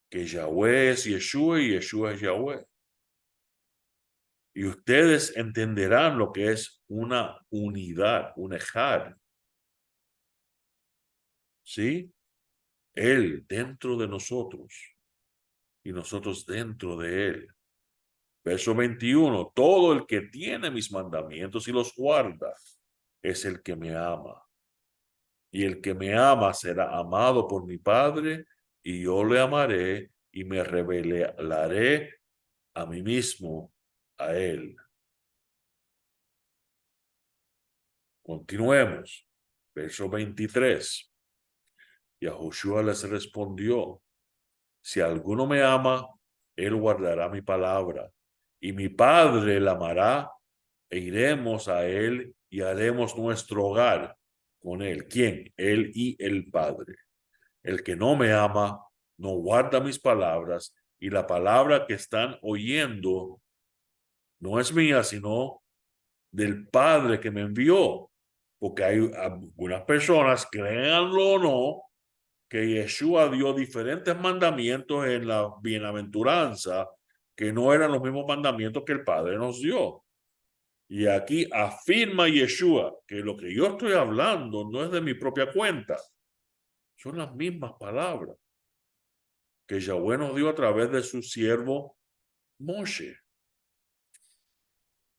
que Yahweh es Yeshua y Yeshua es Yahweh. Y ustedes entenderán lo que es una unidad, un ejad. ¿Sí? Él dentro de nosotros y nosotros dentro de él. Verso 21, todo el que tiene mis mandamientos y los guarda es el que me ama. Y el que me ama será amado por mi Padre, y yo le amaré y me revelaré a mí mismo, a él. Continuemos. Verso 23. Yahushua les respondió, si alguno me ama, él guardará mi palabra, y mi Padre la amará, e iremos a él y haremos nuestro hogar con él. ¿Quién? Él y el Padre. El que no me ama, no guarda mis palabras, y la palabra que están oyendo no es mía, sino del Padre que me envió. Porque hay algunas personas, créanlo o no, que Yeshua dio diferentes mandamientos en la bienaventuranza que no eran los mismos mandamientos que el Padre nos dio. Y aquí afirma Yeshua que lo que yo estoy hablando no es de mi propia cuenta. Son las mismas palabras que Yahweh nos dio a través de su siervo Moshe.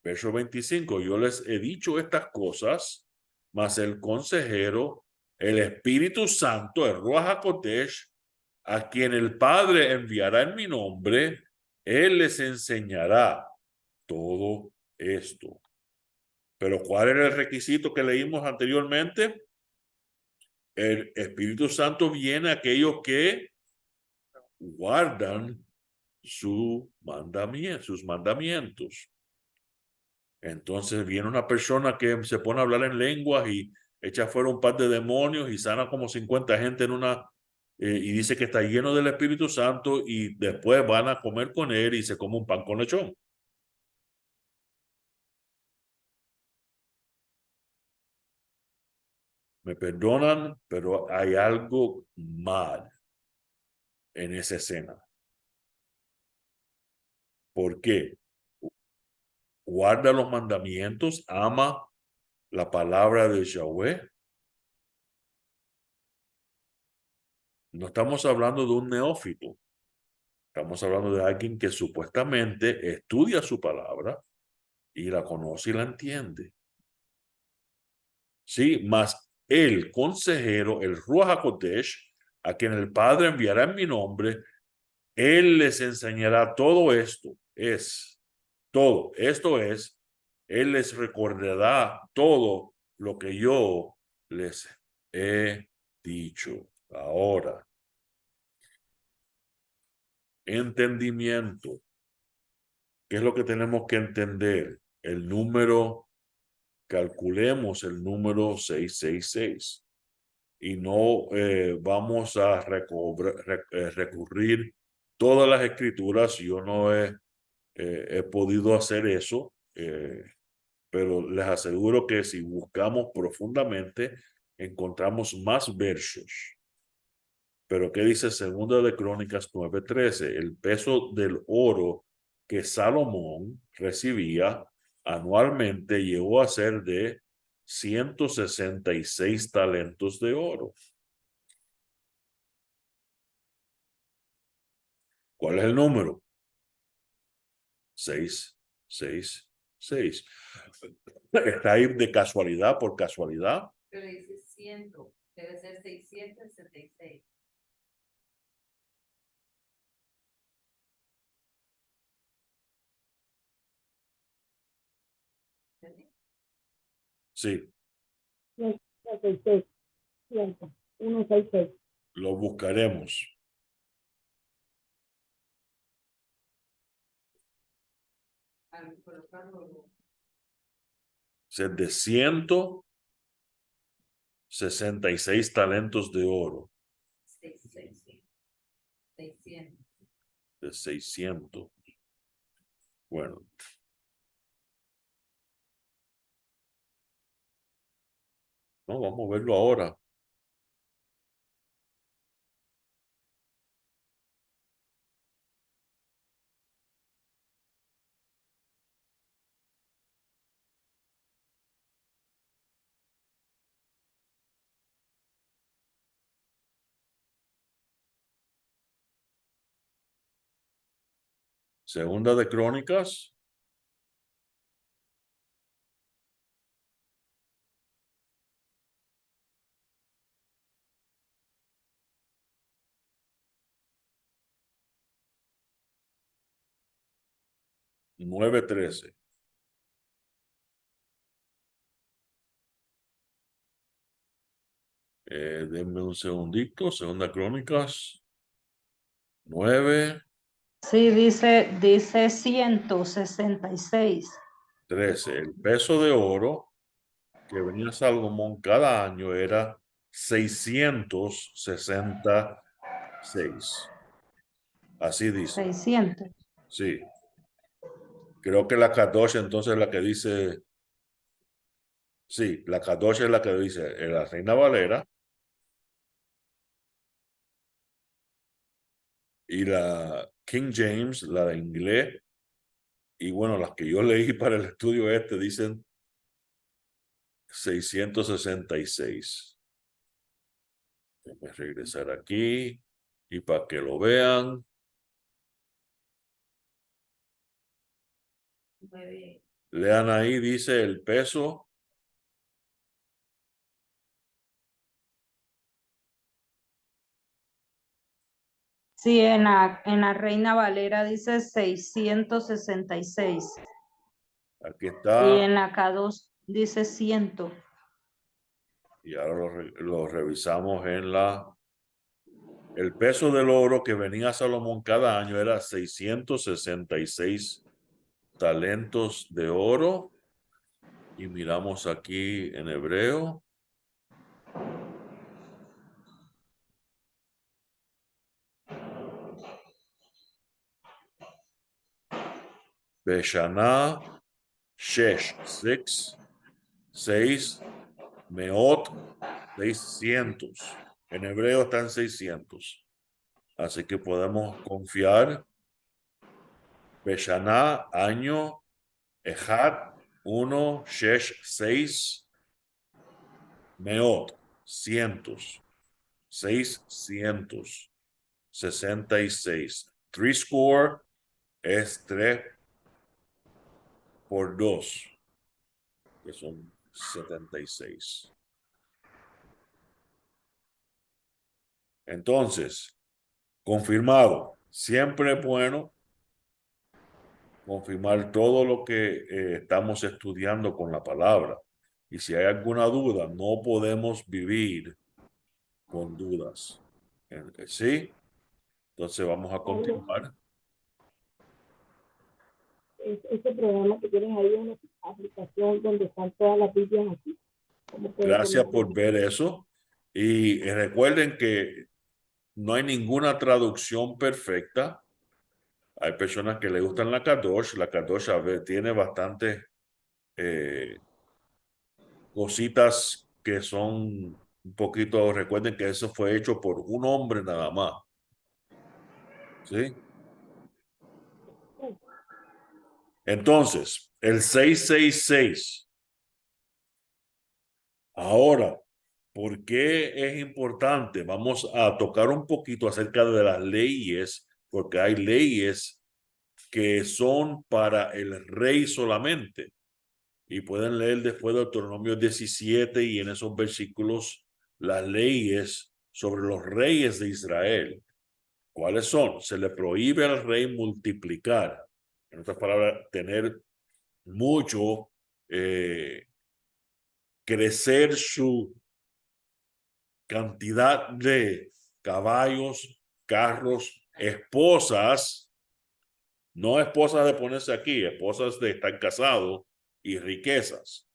Verso 25, yo les he dicho estas cosas, mas el consejero, el Espíritu Santo, el Ruach HaKodesh, a quien el Padre enviará en mi nombre, él les enseñará todo esto. Pero ¿cuál era el requisito que leímos anteriormente? El Espíritu Santo viene a aquellos que guardan sus mandamientos. Entonces viene una persona que se pone a hablar en lenguas y echa fuera un par de demonios y sana como 50 gente en una y dice que está lleno del Espíritu Santo y después van a comer con él y se come un pan con lechón. Me perdonan, pero hay algo mal en esa escena. ¿Por qué? Guarda los mandamientos, ama la palabra de Yahweh. No estamos hablando de un neófito. Estamos hablando de alguien que supuestamente estudia su palabra y la conoce y la entiende. Sí, más el consejero, el Ruach HaKodesh, a quien el Padre enviará en mi nombre, él les enseñará todo esto. Todo. Esto es, él les recordará todo lo que yo les he dicho. Ahora, entendimiento. ¿Qué es lo que tenemos que entender? El número, calculemos el número 666 y no vamos a recurrir todas las escrituras. Yo no he podido hacer eso, pero les aseguro que si buscamos profundamente, encontramos más versos. Pero ¿qué dice Segunda de Crónicas 9:13? El peso del oro que Salomón recibía anualmente llegó a ser de 166 talentos de oro. ¿Cuál es el número? 666. Está ahí de casualidad, por casualidad. Pero dice 100, debe ser 666. Sí, 166. 166. lo buscaremos. Al colocarlo, Es de 166 talentos de oro. 600. De 600. Bueno. No, vamos a verlo ahora. Segunda de Crónicas. Nueve 13. Denme un segundito. Segunda Crónicas 9. Sí, dice 166. 13. El peso de oro que venía Salomón cada año era 666. Así dice. 600. Sí. Creo que la Kadosh entonces es la que dice. Sí, la Kadosh es la que dice la Reina Valera. Y la King James, la de inglés. Y bueno, las que yo leí para el estudio dicen 666. Déjame regresar aquí y para que lo vean. 9. Lean ahí, dice el peso. Sí, en la Reina Valera dice 666. Aquí Y está. en la K2 dice 100. Y ahora lo revisamos en la. El peso del oro que venía Salomón cada año era 666 talentos de oro. Y miramos aquí en hebreo. Beshana, Shesh, 6, Meot, 600. En hebreo están 600. Así que podemos confiar. Beshana, año, Ejad, 1, Shesh, 6, Meot, cientos, 666. Three score es 3 por 2, que son 76. Entonces, confirmado. Siempre es bueno confirmar todo lo que estamos estudiando con la palabra. Y si hay alguna duda, no podemos vivir con dudas. ¿Sí? Entonces vamos a continuar. Ese programa que tienes ahí es una aplicación donde están todas las Biblias aquí. ¿Cómo puedo Gracias por conocerlo? ver eso. Y recuerden que no hay ninguna traducción perfecta. Hay personas que le gustan la Kadosh. La Kadosh tiene bastantes cositas que son un poquito, recuerden que eso fue hecho por un hombre nada más. ¿Sí? Entonces, el 666. Ahora, ¿por qué es importante? Vamos a tocar un poquito acerca de las leyes, porque hay leyes que son para el rey solamente. Y pueden leer después de Deuteronomio 17 y en esos versículos las leyes sobre los reyes de Israel. ¿Cuáles son? Se le prohíbe al rey multiplicar. En otras palabras, tener mucho, crecer su cantidad de caballos, carros, esposas, no esposas de ponerse aquí, esposas de estar casados y riquezas.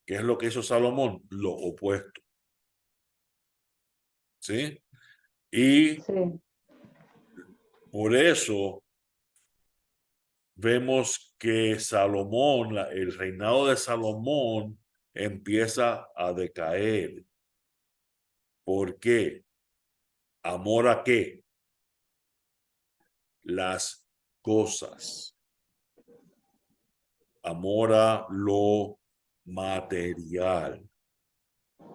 ¿Qué es lo que hizo Salomón? Lo opuesto. ¿Sí? Y Sí. por eso vemos que Salomón, el reinado de Salomón empieza a decaer. ¿Por qué? ¿Amor a qué? Las cosas. Amor a lo material.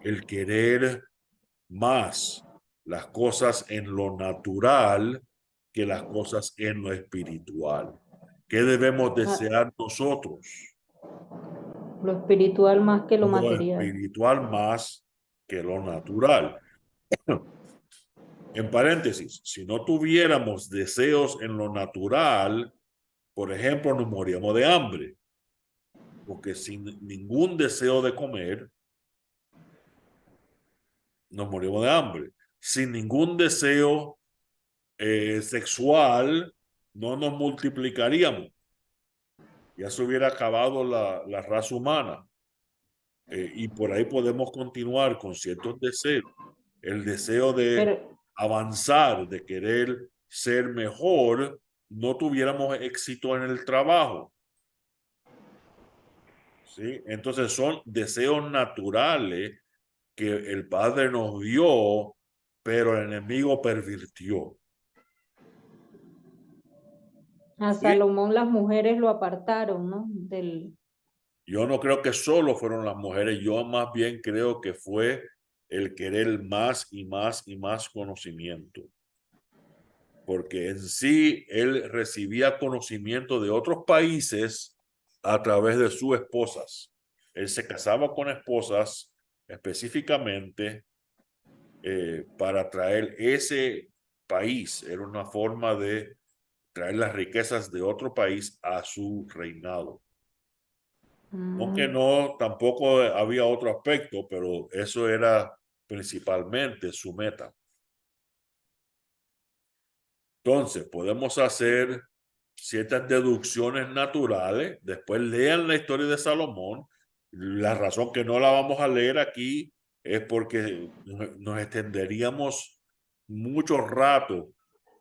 El querer más las cosas en lo natural que las cosas en lo espiritual. ¿Qué debemos Ah, desear nosotros? lo espiritual más que lo Lo material. espiritual más que lo natural. En paréntesis, si no tuviéramos deseos en lo natural, por ejemplo, nos moríamos de hambre, porque sin ningún deseo de comer, nos morimos de hambre. Sin ningún deseo sexual, no nos multiplicaríamos. Ya se hubiera acabado la raza humana. Y por ahí podemos continuar con ciertos deseos. El deseo de Pero, avanzar, de querer ser mejor, no tuviéramos éxito en el trabajo. ¿Sí? Entonces son deseos naturales que el Padre nos dio, pero el enemigo pervirtió. a ¿Sí? Salomón las mujeres lo apartaron, ¿no? Yo no creo que solo fueron las mujeres, yo más bien creo que fue el querer más y más y más conocimiento. Porque en sí él recibía conocimiento de otros países a través de sus esposas. Él se casaba con esposas específicamente para traer ese país. Era una forma de traer las riquezas de otro país a su reinado. Aunque no, tampoco había otro aspecto, pero eso era principalmente su meta. Entonces, podemos hacer ciertas deducciones naturales. Después lean la historia de Salomón. La razón que no la vamos a leer aquí es porque nos extenderíamos mucho rato,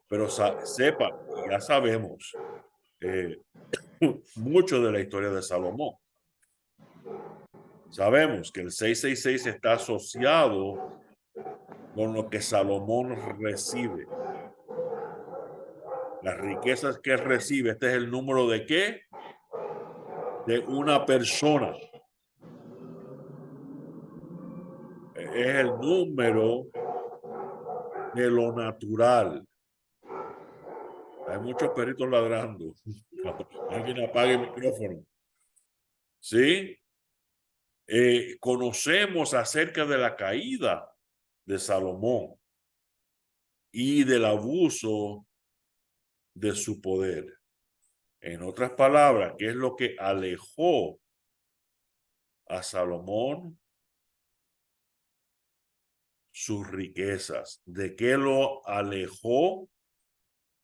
pero sepan, ya sabemos mucho de la historia de Salomón. Sabemos que el 666 está asociado con lo que Salomón recibe. Las riquezas que él recibe, este es el número de qué? De una persona. Es el número de lo natural. Hay muchos perritos ladrando. Alguien apague el micrófono. ¿Sí? Conocemos acerca de la caída de Salomón y del abuso de su poder. En otras palabras, ¿qué es lo que alejó a Salomón? Sus riquezas. ¿De qué lo alejó?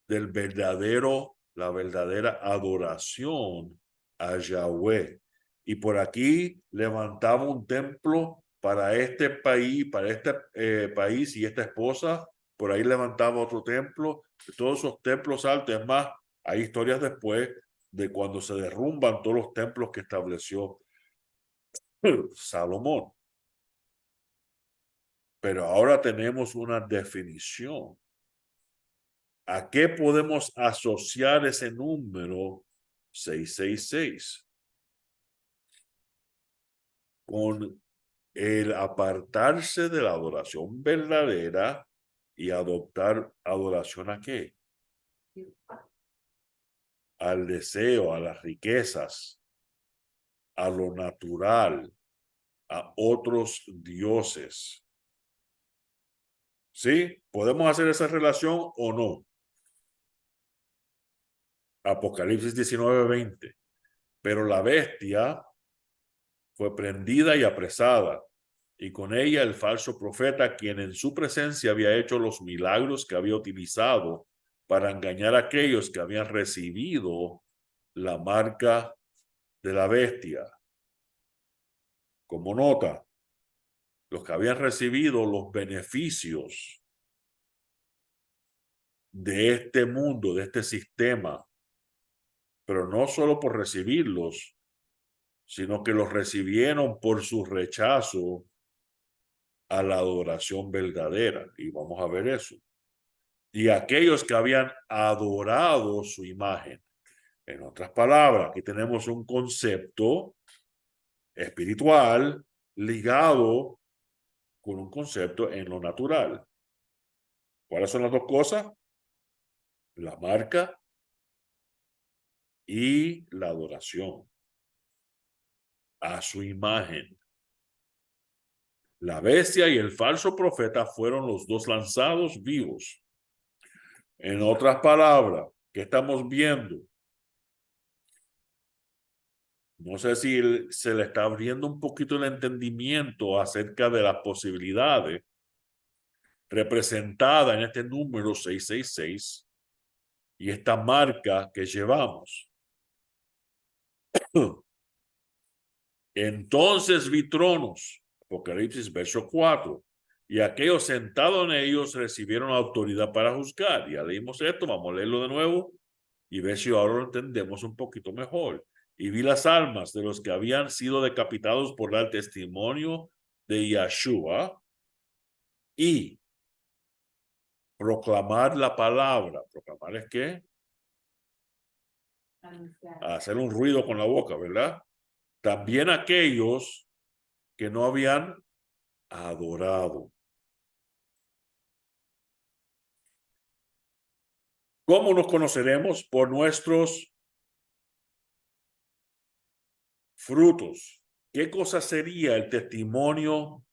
la verdadera adoración a Yahweh. Y por aquí levantaba un templo para este país y esta esposa. Por ahí levantaba otro templo. Todos esos templos altos. Es más, hay historias después de cuando se derrumban todos los templos que estableció Salomón. Pero ahora tenemos una definición. ¿A qué podemos asociar ese número 666? Con el apartarse de la adoración verdadera y adoptar adoración ¿a qué? Al deseo, a las riquezas, a lo natural, a otros dioses. ¿Sí? ¿Podemos hacer esa relación o no? Apocalipsis 19:20. Pero la bestia fue prendida y apresada, y con ella el falso profeta, quien en su presencia había hecho los milagros que había utilizado para engañar a aquellos que habían recibido la marca de la bestia. Como nota, los que habían recibido los beneficios de este mundo, de este sistema, pero no solo por recibirlos, sino que los recibieron por su rechazo a la adoración verdadera. Y vamos a ver eso. Y aquellos que habían adorado su imagen. En otras palabras, aquí tenemos un concepto espiritual ligado con un concepto en lo natural. ¿Cuáles son las dos cosas? La marca y la adoración a su imagen. La bestia y el falso profeta fueron los dos lanzados vivos. En otras palabras, ¿qué estamos viendo? No sé si se le está abriendo un poquito el entendimiento acerca de las posibilidades representadas en este número 666 y esta marca que llevamos. Entonces vi tronos, Apocalipsis verso 4, y aquellos sentados en ellos recibieron autoridad para juzgar. Ya leímos esto, vamos a leerlo de nuevo y ver si ahora lo entendemos un poquito mejor. Y vi las almas de los que habían sido decapitados por dar testimonio de Yahshua y proclamar la palabra. ¿Proclamar es qué? Hacer un ruido con la boca, ¿verdad? También aquellos que no habían adorado. ¿Cómo nos conoceremos? Por nuestros frutos. ¿Qué cosa sería el testimonio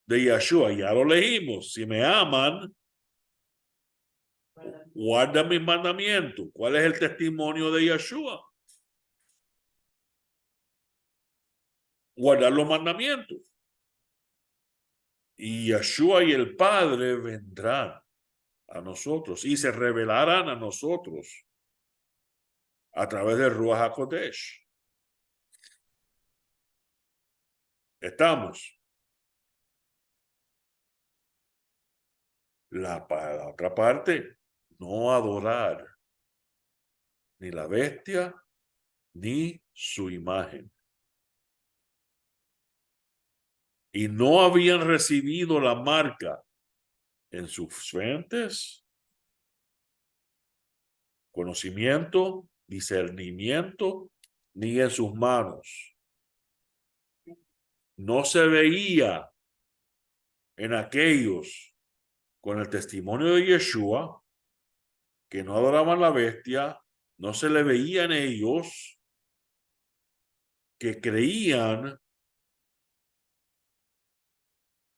de Yahshua? Ya lo leímos. Si me aman, guarda mis mandamientos. ¿Cuál es el testimonio de Yahshua? Guardar los mandamientos. Y Yahshua y el Padre vendrán a nosotros y se revelarán a nosotros a través del Ruach HaKodesh. Estamos. La otra parte, no adorar ni la bestia ni su imagen. Y no habían recibido la marca en sus frentes, conocimiento, discernimiento, ni en sus manos. No se veía en aquellos con el testimonio de Yeshua que no adoraban la bestia, no se le veía en ellos que creían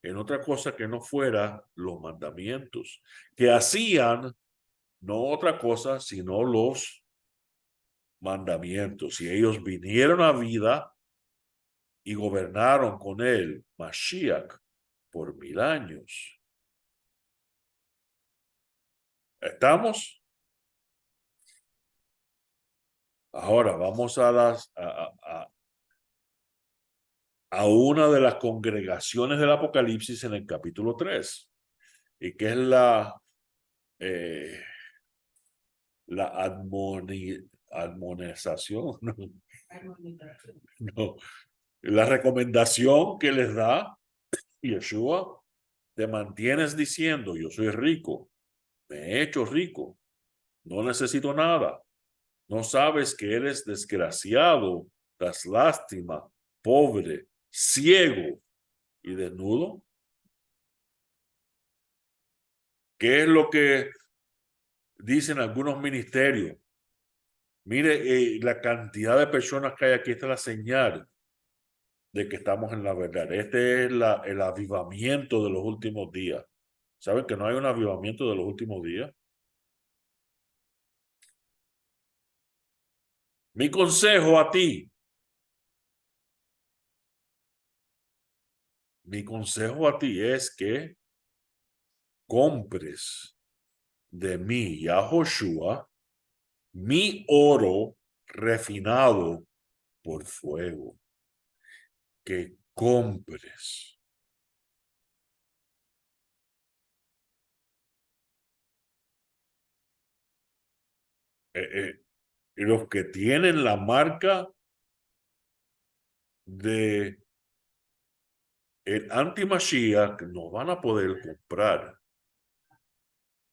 en otra cosa que no fuera los mandamientos, que hacían no otra cosa sino los mandamientos. Y ellos vinieron a vida y gobernaron con él, Mashiach, por 1000 años. ¿Estamos? Ahora vamos a una de las congregaciones del Apocalipsis en el capítulo 3, y que es la admonización, no, la recomendación que les da Yeshua. Te mantienes diciendo, yo soy rico, me he hecho rico, no necesito nada. No sabes que eres desgraciado, das lástima, pobre, ciego y desnudo. ¿Qué es lo que dicen algunos ministerios? Mire, la cantidad de personas que hay aquí, está la señal de que estamos en la verdad. Este es el avivamiento de los últimos días. ¿Saben que no hay un avivamiento de los últimos días? Mi consejo a ti, es que compres de mí, Yahoshua, mi oro refinado por fuego. Que compres. Los que tienen la marca de el anti-Mashiach no van a poder comprar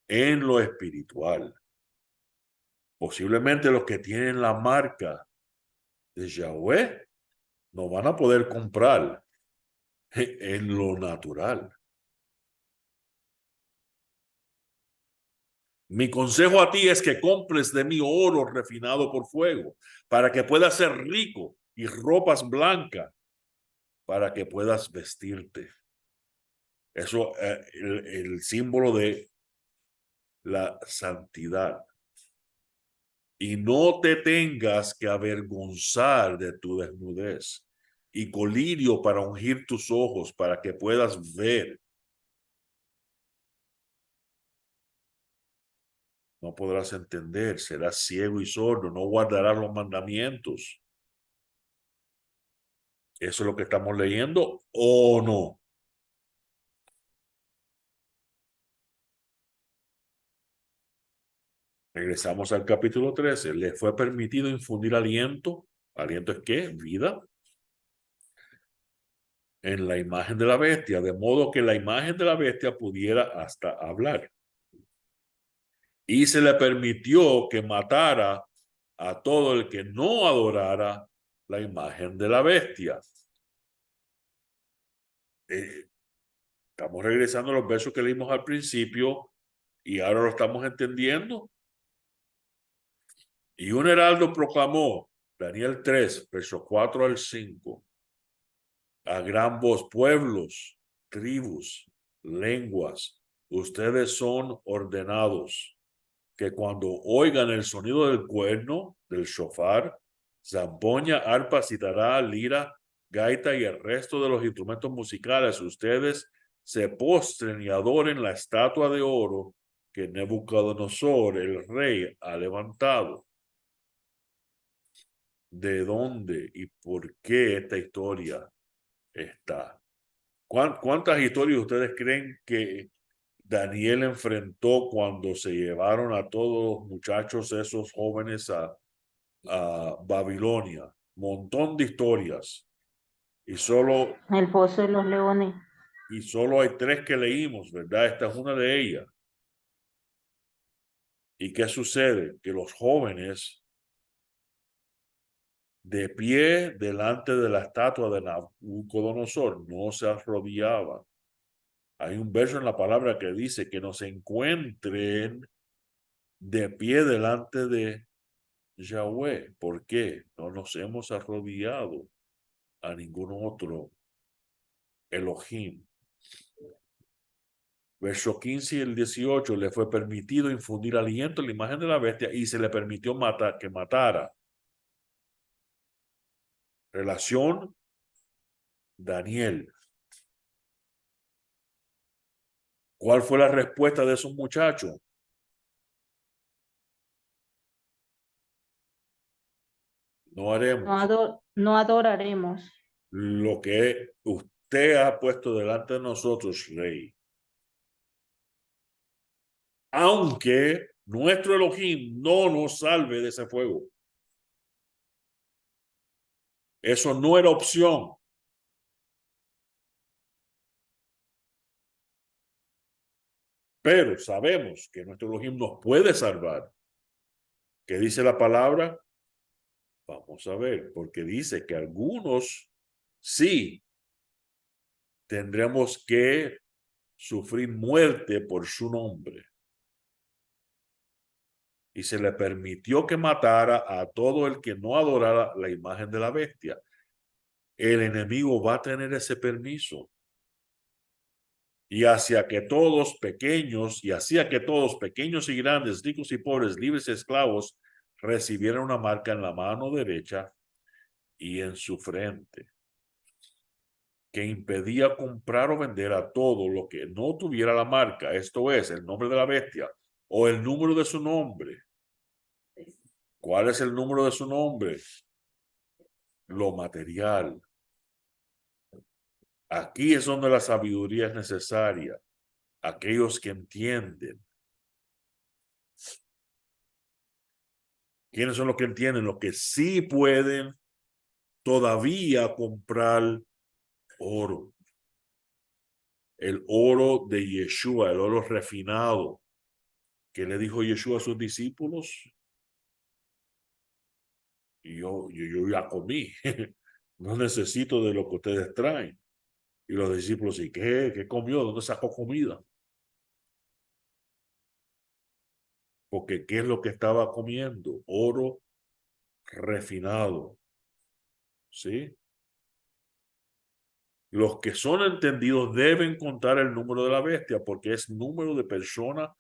en lo espiritual. Posiblemente los que tienen la marca de Yahweh no van a poder comprar en lo natural. Mi consejo a ti es que compres de mi oro refinado por fuego, para que puedas ser rico, y ropas blancas, para que puedas vestirte. Eso es el símbolo de la santidad. Y no te tengas que avergonzar de tu desnudez, y colirio para ungir tus ojos, para que puedas ver. No podrás entender, serás ciego y sordo, no guardarás los mandamientos. ¿Eso es lo que estamos leyendo o no? Regresamos al capítulo 13. Le fue permitido infundir aliento. ¿Aliento es qué? Vida. En la imagen de la bestia, de modo que la imagen de la bestia pudiera hasta hablar. Y se le permitió que matara a todo el que no adorara la imagen de la bestia. Estamos regresando a los versos que leímos al principio y ahora lo estamos entendiendo. Y un heraldo proclamó, Daniel 3, versos 4 al 5, a gran voz: pueblos, tribus, lenguas, ustedes son ordenados que cuando oigan el sonido del cuerno, del shofar, zampoña, arpa, citará, lira, gaita y el resto de los instrumentos musicales, ustedes se postren y adoren la estatua de oro que Nabucodonosor, el rey, ha levantado. ¿De dónde y por qué esta historia está? ¿Cuántas historias ustedes creen que Daniel enfrentó cuando se llevaron a todos los muchachos, esos jóvenes, a Babilonia? Montón de historias. Y solo El pozo de los leones. hay 3 que leímos, ¿verdad? Esta es una de ellas. ¿Y qué sucede? Que los jóvenes, de pie delante de la estatua de Nabucodonosor, no se arrodillaban. Hay un verso en la palabra que dice que nos encuentren de pie delante de Yahweh. ¿Por qué? No nos hemos arrodillado a ningún otro Elohim. Verso 15 y el 18, le fue permitido infundir aliento en la imagen de la bestia y se le permitió que matara. Relación Daniel. ¿Cuál fue la respuesta de esos muchachos? No haremos no adoraremos. lo que usted ha puesto delante de nosotros, Rey. Aunque nuestro Elohim no nos salve de ese fuego. Eso no era opción. Pero sabemos que nuestro Elohim nos puede salvar. ¿Qué dice la palabra? Vamos a ver, porque dice que algunos sí tendremos que sufrir muerte por su nombre. Y se le permitió que matara a todo el que no adorara la imagen de la bestia. El enemigo va a tener ese permiso. Y hacía que todos pequeños y grandes, ricos y pobres, libres y esclavos, recibieran una marca en la mano derecha y en su frente, que impedía comprar o vender a todo lo que no tuviera la marca, esto es, el nombre de la bestia o el número de su nombre. ¿Cuál es el número de su nombre? Lo material. Aquí es donde la sabiduría es necesaria. Aquellos que entienden. ¿Quiénes son los que entienden? Los que sí pueden todavía comprar oro. El oro de Yeshua, el oro refinado. ¿Qué le dijo Yeshua a sus discípulos? Y yo ya comí. No necesito de lo que ustedes traen. Y los discípulos, ¿y qué? ¿Qué comió? ¿Dónde sacó comida? Porque ¿qué es lo que estaba comiendo? Oro refinado. ¿Sí? Los que son entendidos deben contar el número de la bestia porque es número de persona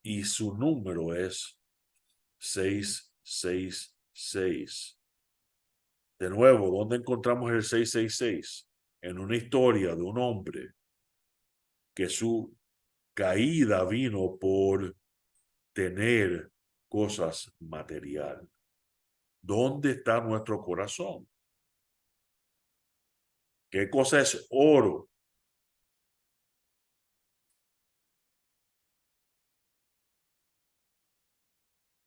y su número es 666. De nuevo, ¿dónde encontramos el 666? En una historia de un hombre que su caída vino por tener cosas material. ¿Dónde está nuestro corazón? ¿Qué cosa es oro?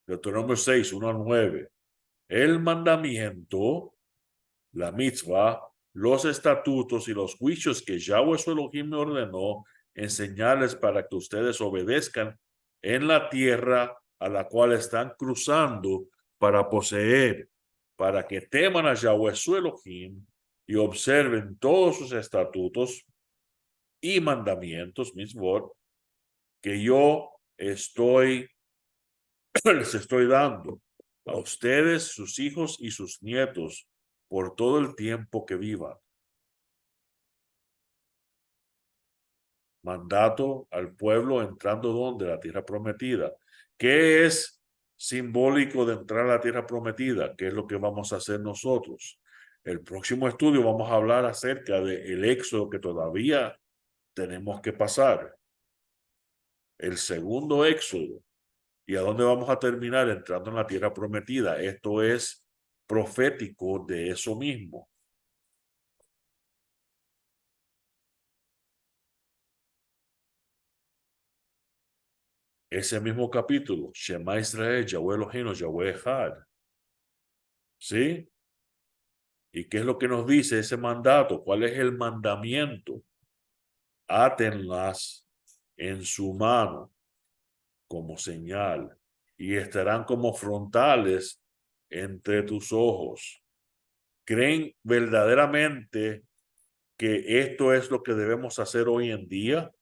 Deuteronomio 6, 1 a 9. El mandamiento, la mitzvah, los estatutos y los juicios que Yahweh su Elohim me ordenó enseñarles para que ustedes obedezcan en la tierra a la cual están cruzando para poseer, para que teman a Yahweh su Elohim y observen todos sus estatutos y mandamientos, mitzvot, que yo les estoy dando a ustedes, sus hijos y sus nietos por todo el tiempo que vivan. Mandato al pueblo entrando donde la tierra prometida. ¿Qué es simbólico de entrar a la tierra prometida? ¿Qué es lo que vamos a hacer nosotros? El próximo estudio vamos a hablar acerca del éxodo que todavía tenemos que pasar. El segundo éxodo. ¿Y a dónde vamos a terminar? Entrando en la tierra prometida. Esto es profético de eso mismo. Ese mismo capítulo, Shema Israel, Yahweh Elohim, Yahweh Echad. ¿Sí? ¿Y qué es lo que nos dice ese mandato? ¿Cuál es el mandamiento? Átenlas en su mano como señal y estarán como frontales entre tus ojos. ¿Creen verdaderamente que esto es lo que debemos hacer hoy en día?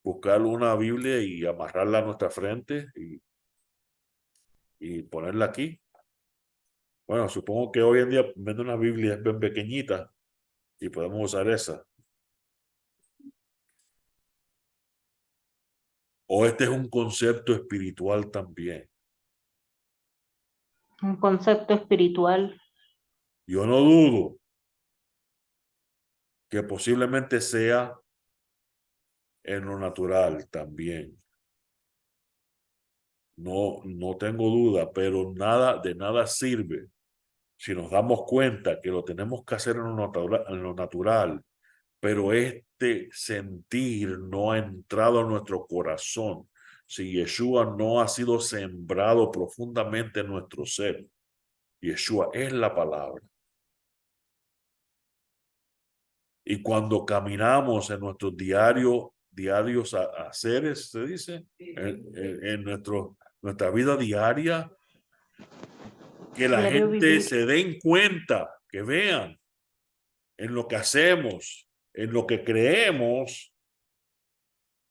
Buscar una Biblia y amarrarla a nuestra frente y ponerla aquí. Bueno, supongo que hoy en día vende una Biblia bien pequeñita y podemos usar esa. O este es un concepto espiritual también. Un concepto espiritual. Yo no dudo que posiblemente sea en lo natural también. No tengo duda, pero de nada sirve si nos damos cuenta que lo tenemos que hacer en lo natural, pero este sentir no ha entrado a nuestro corazón, si Yeshua no ha sido sembrado profundamente en nuestro ser, Yeshua es la palabra. Y cuando caminamos en nuestros diarios haceres, se dice, en nuestra vida diaria, que la Diario gente vivir. se den cuenta, que vean en lo que hacemos, en lo que creemos,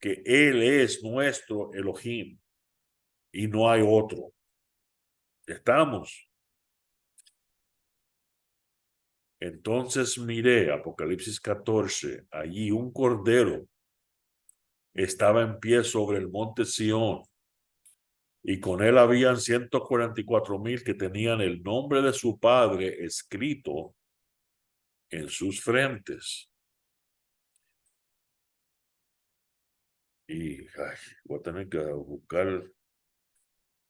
que Él es nuestro Elohim y no hay otro. Estamos. Entonces miré, Apocalipsis 14, allí un cordero estaba en pie sobre el monte Sión, y con él habían 144,000 que tenían el nombre de su padre escrito en sus frentes. Y voy a tener que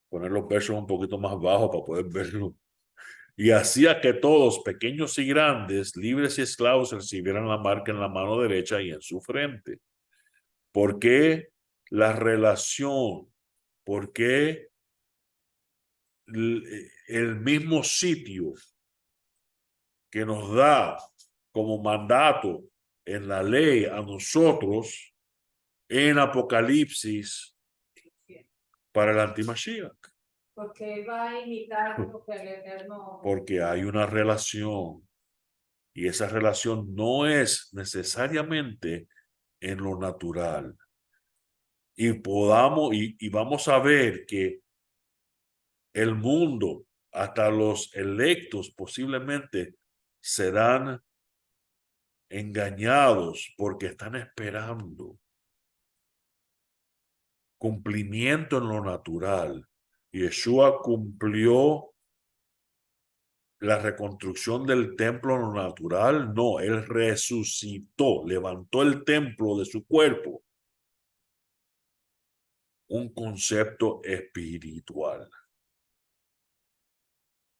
poner los versos un poquito más bajos para poder verlo. Y hacía que todos, pequeños y grandes, libres y esclavos, recibieran la marca en la mano derecha y en su frente. ¿Por qué la relación? ¿Por qué el mismo sitio que nos da como mandato en la ley a nosotros en Apocalipsis para el antimashiach? Porque va a imitar lo que el Eterno. Porque hay una relación, y esa relación no es necesariamente en lo natural. Y vamos a ver que el mundo, hasta los electos, posiblemente serán engañados porque están esperando cumplimiento en lo natural. Yeshua cumplió la reconstrucción del templo en lo natural. No, él resucitó, levantó el templo de su cuerpo. Un concepto espiritual.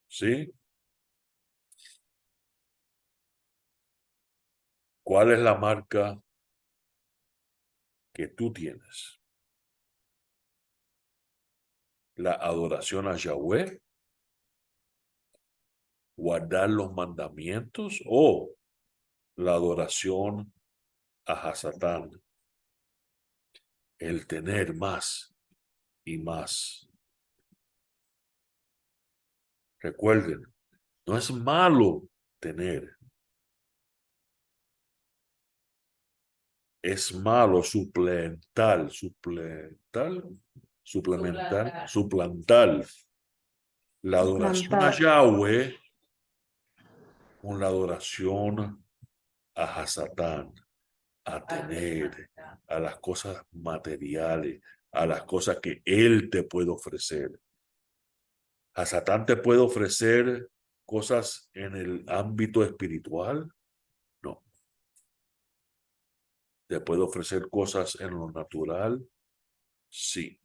¿Sí? ¿Cuál es la marca que tú tienes? ¿La adoración a Yahweh? ¿Guardar los mandamientos? ¿O la adoración a Hasatán? El tener más y más. Recuerden, no es malo tener. Es malo suplantar la adoración a Plantar. Yahweh con la adoración a Hasatán, a tener, a las cosas materiales, a las cosas que él te puede ofrecer. Hasatán te puede ofrecer cosas en el ámbito espiritual. No. ¿Te puede ofrecer cosas en lo natural? Sí.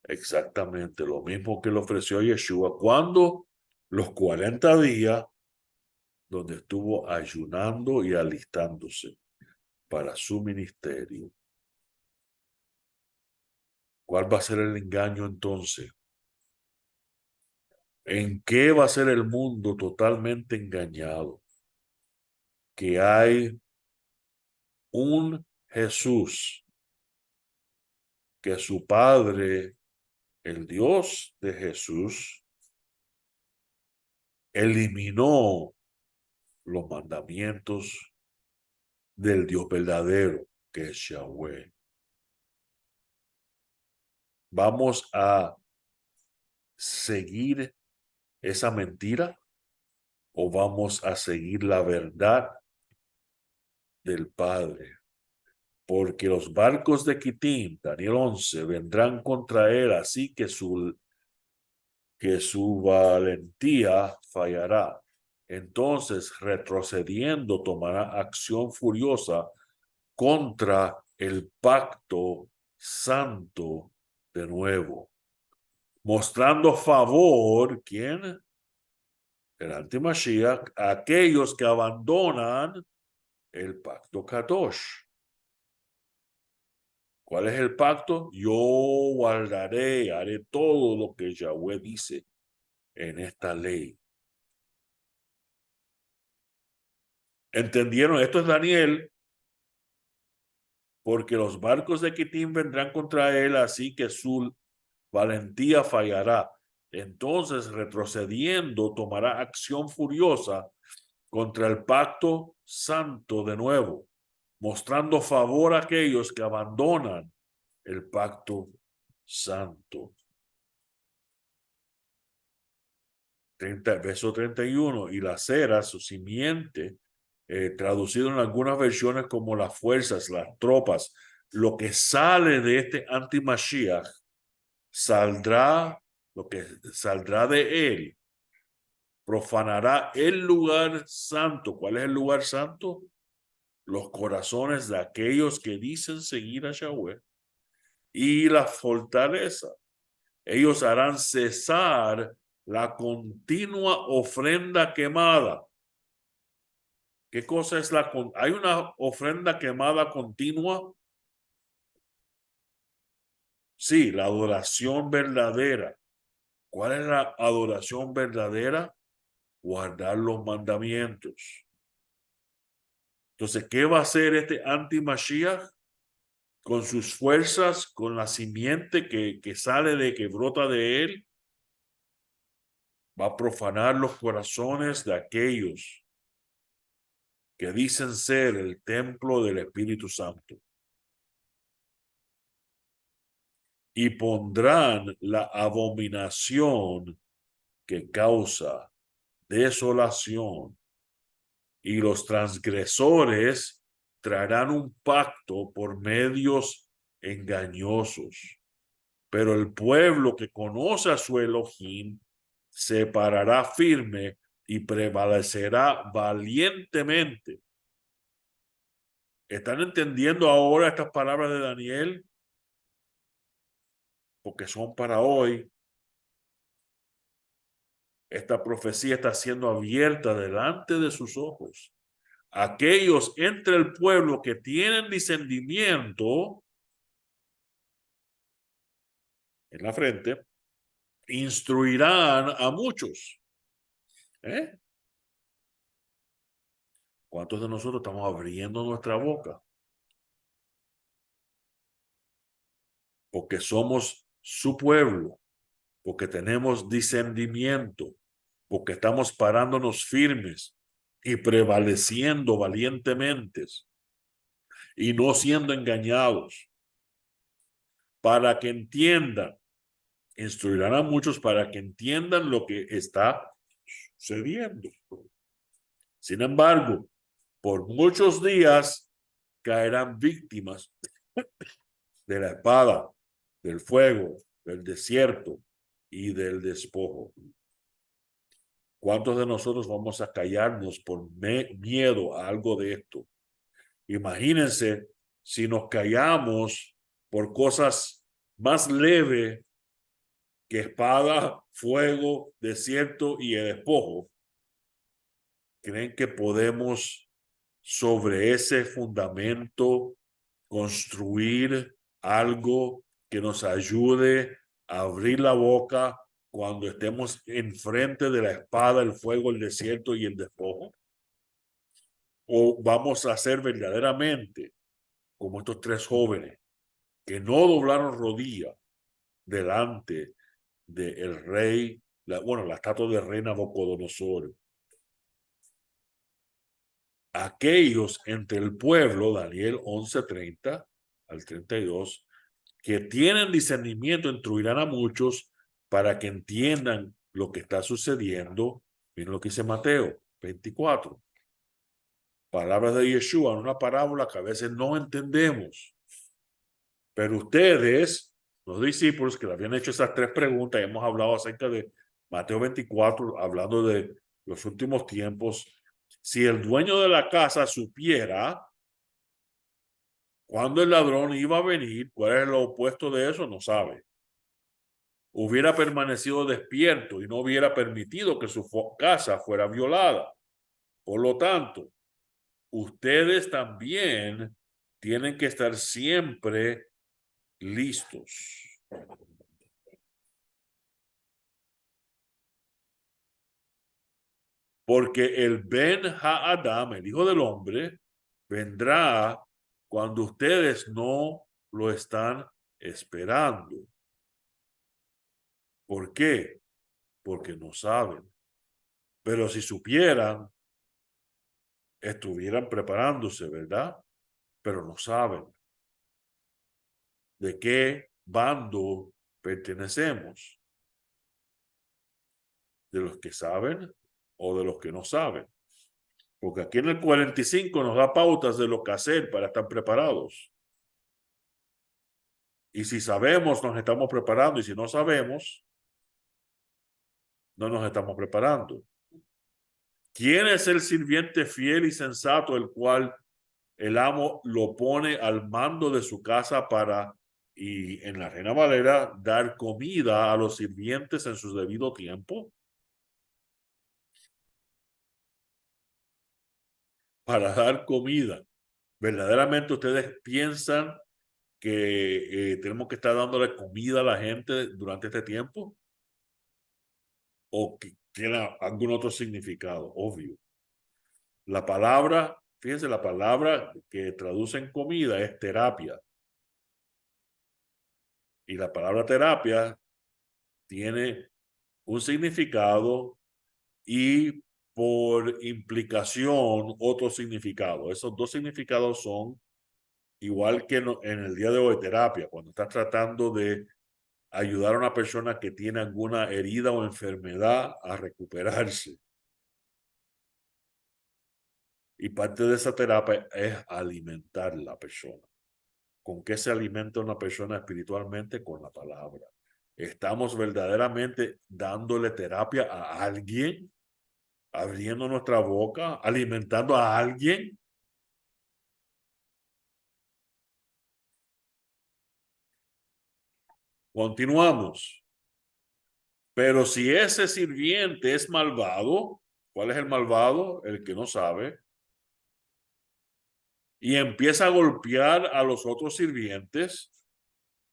Exactamente lo mismo que le ofreció Yeshua cuando los 40 días donde estuvo ayunando y alistándose para su ministerio. ¿Cuál va a ser el engaño entonces? ¿En qué va a ser el mundo totalmente engañado? Que hay un Jesús, que su Padre, el Dios de Jesús, eliminó los mandamientos del Dios verdadero, que es Yahweh. ¿Vamos a seguir esa mentira o vamos a seguir la verdad del Padre? Porque los barcos de Quitim, Daniel 11, vendrán contra él, así que su valentía fallará. Entonces, retrocediendo, tomará acción furiosa contra el pacto santo de nuevo. mostrando favor, ¿quién? El antimashiach, a aquellos que abandonan el pacto Kadosh. ¿Cuál es el pacto? Yo guardaré, haré todo lo que Yahweh dice en esta ley. ¿Entendieron? Esto es Daniel, porque los barcos de Quitín vendrán contra él, así que su valentía fallará. Entonces, retrocediendo, tomará acción furiosa contra el pacto santo de nuevo, mostrando favor a aquellos que abandonan el pacto santo. Verso 31, y la cera, su simiente, traducido en algunas versiones como las fuerzas, las tropas, lo que sale de este anti-Mashiach, saldrá, lo que saldrá de él, profanará el lugar santo. ¿Cuál es el lugar santo? Los corazones de aquellos que dicen seguir a Yahweh y la fortaleza. Ellos harán cesar la continua ofrenda quemada. ¿Qué cosa es hay una ofrenda quemada continua? Sí, la adoración verdadera. ¿Cuál es la adoración verdadera? Guardar los mandamientos. Entonces, ¿qué va a hacer este anti-Mashiach? Con sus fuerzas, con la simiente que sale que brota de él, va a profanar los corazones de aquellos que dicen ser el templo del Espíritu Santo. Y pondrán la abominación que causa desolación. Y los transgresores traerán un pacto por medios engañosos. Pero el pueblo que conoce a su Elohim se parará firme y prevalecerá valientemente. ¿Están entendiendo ahora estas palabras de Daniel? Porque son para hoy. Esta profecía está siendo abierta delante de sus ojos. Aquellos entre el pueblo que tienen discernimiento en la frente, instruirán a muchos. ¿Cuántos de nosotros estamos abriendo nuestra boca? Porque somos su pueblo, porque tenemos discernimiento, porque estamos parándonos firmes y prevaleciendo valientemente y no siendo engañados, para que entiendan, instruirán a muchos para que entiendan lo que está sucediendo. Sin embargo, por muchos días caerán víctimas de la espada, del fuego, del desierto y del despojo. ¿Cuántos de nosotros vamos a callarnos por miedo a algo de esto? Imagínense si nos callamos por cosas más leves que espada, fuego, desierto y el despojo. ¿Creen que podemos sobre ese fundamento construir algo que nos ayude a abrir la boca cuando estemos enfrente de la espada, el fuego, el desierto y el despojo? ¿O vamos a ser verdaderamente como estos tres jóvenes que no doblaron rodilla delante del rey, la estatua del rey Nabucodonosor? Aquellos entre el pueblo, Daniel 11:30 al 32, que tienen discernimiento instruirán a muchos para que entiendan lo que está sucediendo. Miren lo que dice Mateo 24. Palabras de Yeshua en una parábola que a veces no entendemos. Pero ustedes, los discípulos que le habían hecho esas tres preguntas, hemos hablado acerca de Mateo 24, hablando de los últimos tiempos. Si el dueño de la casa supiera cuándo el ladrón iba a venir, cuál es lo opuesto de eso, no sabe. hubiera permanecido despierto y no hubiera permitido que su casa fuera violada. Por lo tanto, ustedes también tienen que estar siempre listos. Porque el Ben Ha-Adam, el Hijo del Hombre, vendrá cuando ustedes no lo están esperando. ¿Por qué? Porque no saben. Pero si supieran, estuvieran preparándose, ¿verdad? Pero no saben de qué bando pertenecemos. ¿De los que saben o de los que no saben? Porque aquí en el 45 nos da pautas de lo que hacer para estar preparados. Y si sabemos, nos estamos preparando. Y si no sabemos, no nos estamos preparando. ¿Quién es el sirviente fiel y sensato, el cual el amo lo pone al mando de su casa para, y en la Reina Valera, dar comida a los sirvientes en su debido tiempo? Para dar comida. ¿Verdaderamente ustedes piensan que tenemos que estar dándole comida a la gente durante este tiempo? ¿O que tiene algún otro significado? Obvio. La palabra, fíjense, la palabra que traducen comida es terapia. Y la palabra terapia tiene un significado y por implicación otro significado. Esos dos significados son igual que en el día de hoy, terapia, cuando estás tratando de ayudar a una persona que tiene alguna herida o enfermedad a recuperarse. Y parte de esa terapia es alimentar a la persona. ¿Con qué se alimenta una persona espiritualmente? Con la palabra. ¿Estamos verdaderamente dándole terapia a alguien? ¿Abriendo nuestra boca? ¿Alimentando a alguien? Continuamos. Pero si ese sirviente es malvado, ¿cuál es el malvado? El que no sabe. Y empieza a golpear a los otros sirvientes.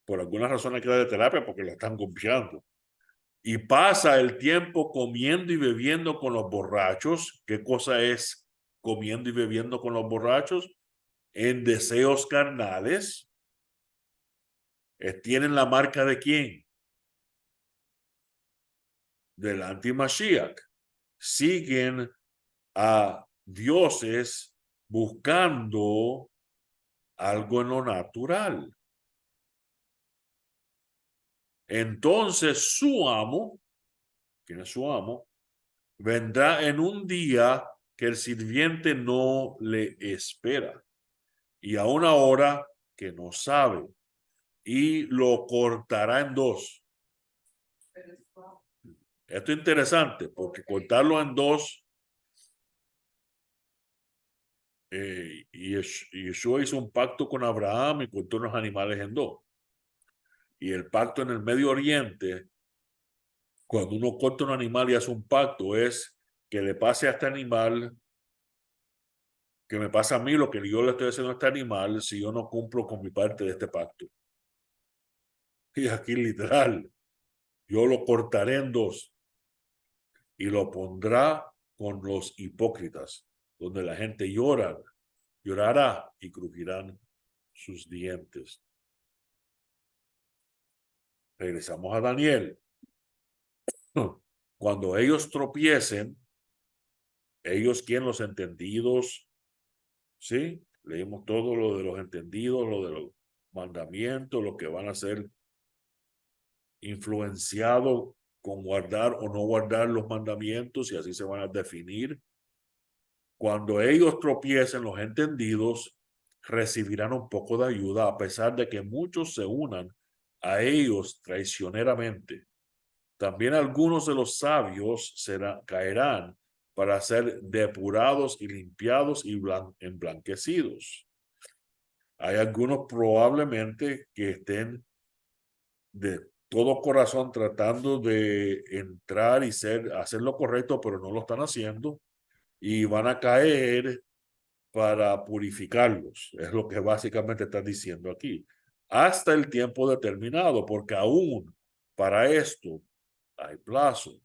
Por alguna razón hay que darle terapia porque lo están golpeando. Y pasa el tiempo comiendo y bebiendo con los borrachos. ¿Qué cosa es comiendo y bebiendo con los borrachos? En deseos carnales. ¿Tienen la marca de quién? Del anti-Mashiach. Siguen a dioses buscando algo en lo natural. Entonces su amo, ¿quién es su amo? Vendrá en un día que el sirviente no le espera y a una hora que no sabe y lo cortará en dos. Esto es interesante porque cortarlo en dos, y Yeshua hizo un pacto con Abraham y cortó los animales en dos. Y el pacto en el Medio Oriente, cuando uno corta un animal y hace un pacto, es que le pase a este animal, que me pasa a mí lo que yo le estoy haciendo a este animal si yo no cumplo con mi parte de este pacto. Y aquí literal, yo lo cortaré en dos y lo pondrá con los hipócritas, donde la gente llorará y crujirán sus dientes. Regresamos a Daniel. Cuando ellos tropiecen, ellos, ¿quién? Los entendidos, ¿sí? Leímos todo lo de los entendidos, lo de los mandamientos, lo que van a ser influenciados con guardar o no guardar los mandamientos y así se van a definir. Cuando ellos tropiecen, los entendidos recibirán un poco de ayuda a pesar de que muchos se unan a ellos traicioneramente. También algunos de los sabios caerán para ser depurados y limpiados y emblanquecidos. Hay algunos probablemente que estén todo corazón tratando de entrar y hacer lo correcto, pero no lo están haciendo y van a caer para purificarlos. Es lo que básicamente está diciendo aquí. Hasta el tiempo determinado, porque aún para esto hay plazo.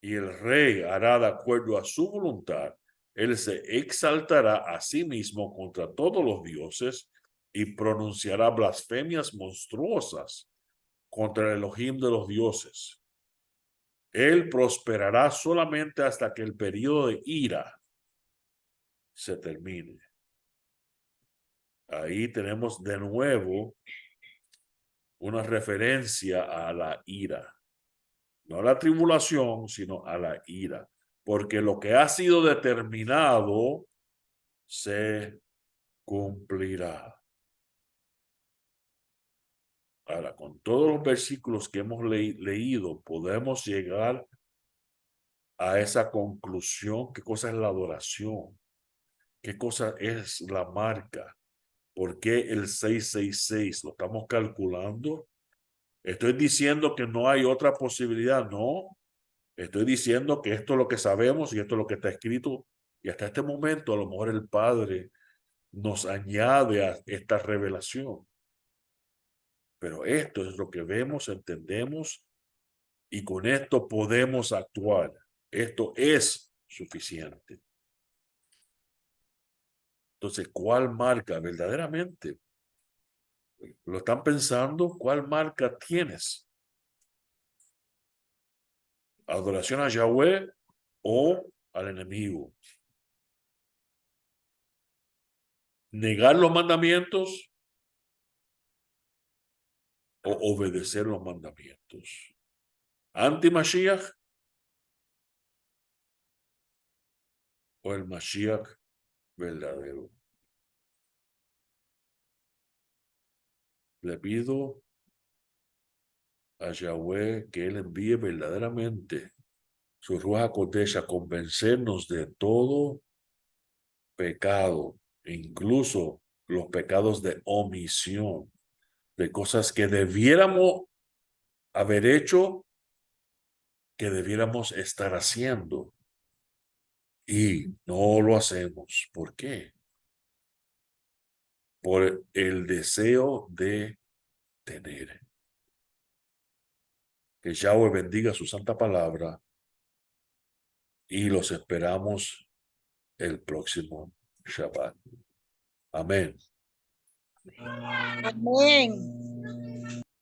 Y el rey hará de acuerdo a su voluntad. Él se exaltará a sí mismo contra todos los dioses y pronunciará blasfemias monstruosas contra el Elohim de los dioses. Él prosperará solamente hasta que el periodo de ira se termine. Ahí tenemos de nuevo una referencia a la ira. No a la tribulación, sino a la ira. Porque lo que ha sido determinado se cumplirá. Ahora, con todos los versículos que hemos leído, podemos llegar a esa conclusión. ¿Qué cosa es la adoración? ¿Qué cosa es la marca? ¿Por qué el 666? ¿Lo estamos calculando? ¿Estoy diciendo que no hay otra posibilidad? No. Estoy diciendo que esto es lo que sabemos y esto es lo que está escrito. Y hasta este momento a lo mejor el Padre nos añade a esta revelación. Pero esto es lo que vemos, entendemos y con esto podemos actuar. Esto es suficiente. Entonces, ¿cuál marca verdaderamente? ¿Lo están pensando? ¿Cuál marca tienes? ¿Adoración a Yahweh o al enemigo? ¿Negar los mandamientos o obedecer los mandamientos? ¿Anti-Mashiach o el Mashiach verdadero? Le pido a Yahweh que Él envíe verdaderamente su Ruach HaKodesh a convencernos de todo pecado, incluso los pecados de omisión, de cosas que debiéramos haber hecho, que debiéramos estar haciendo y no lo hacemos. ¿Por qué? Por el deseo de tener. Que Yahweh bendiga su santa palabra y los esperamos el próximo Shabbat. Amén. Amén.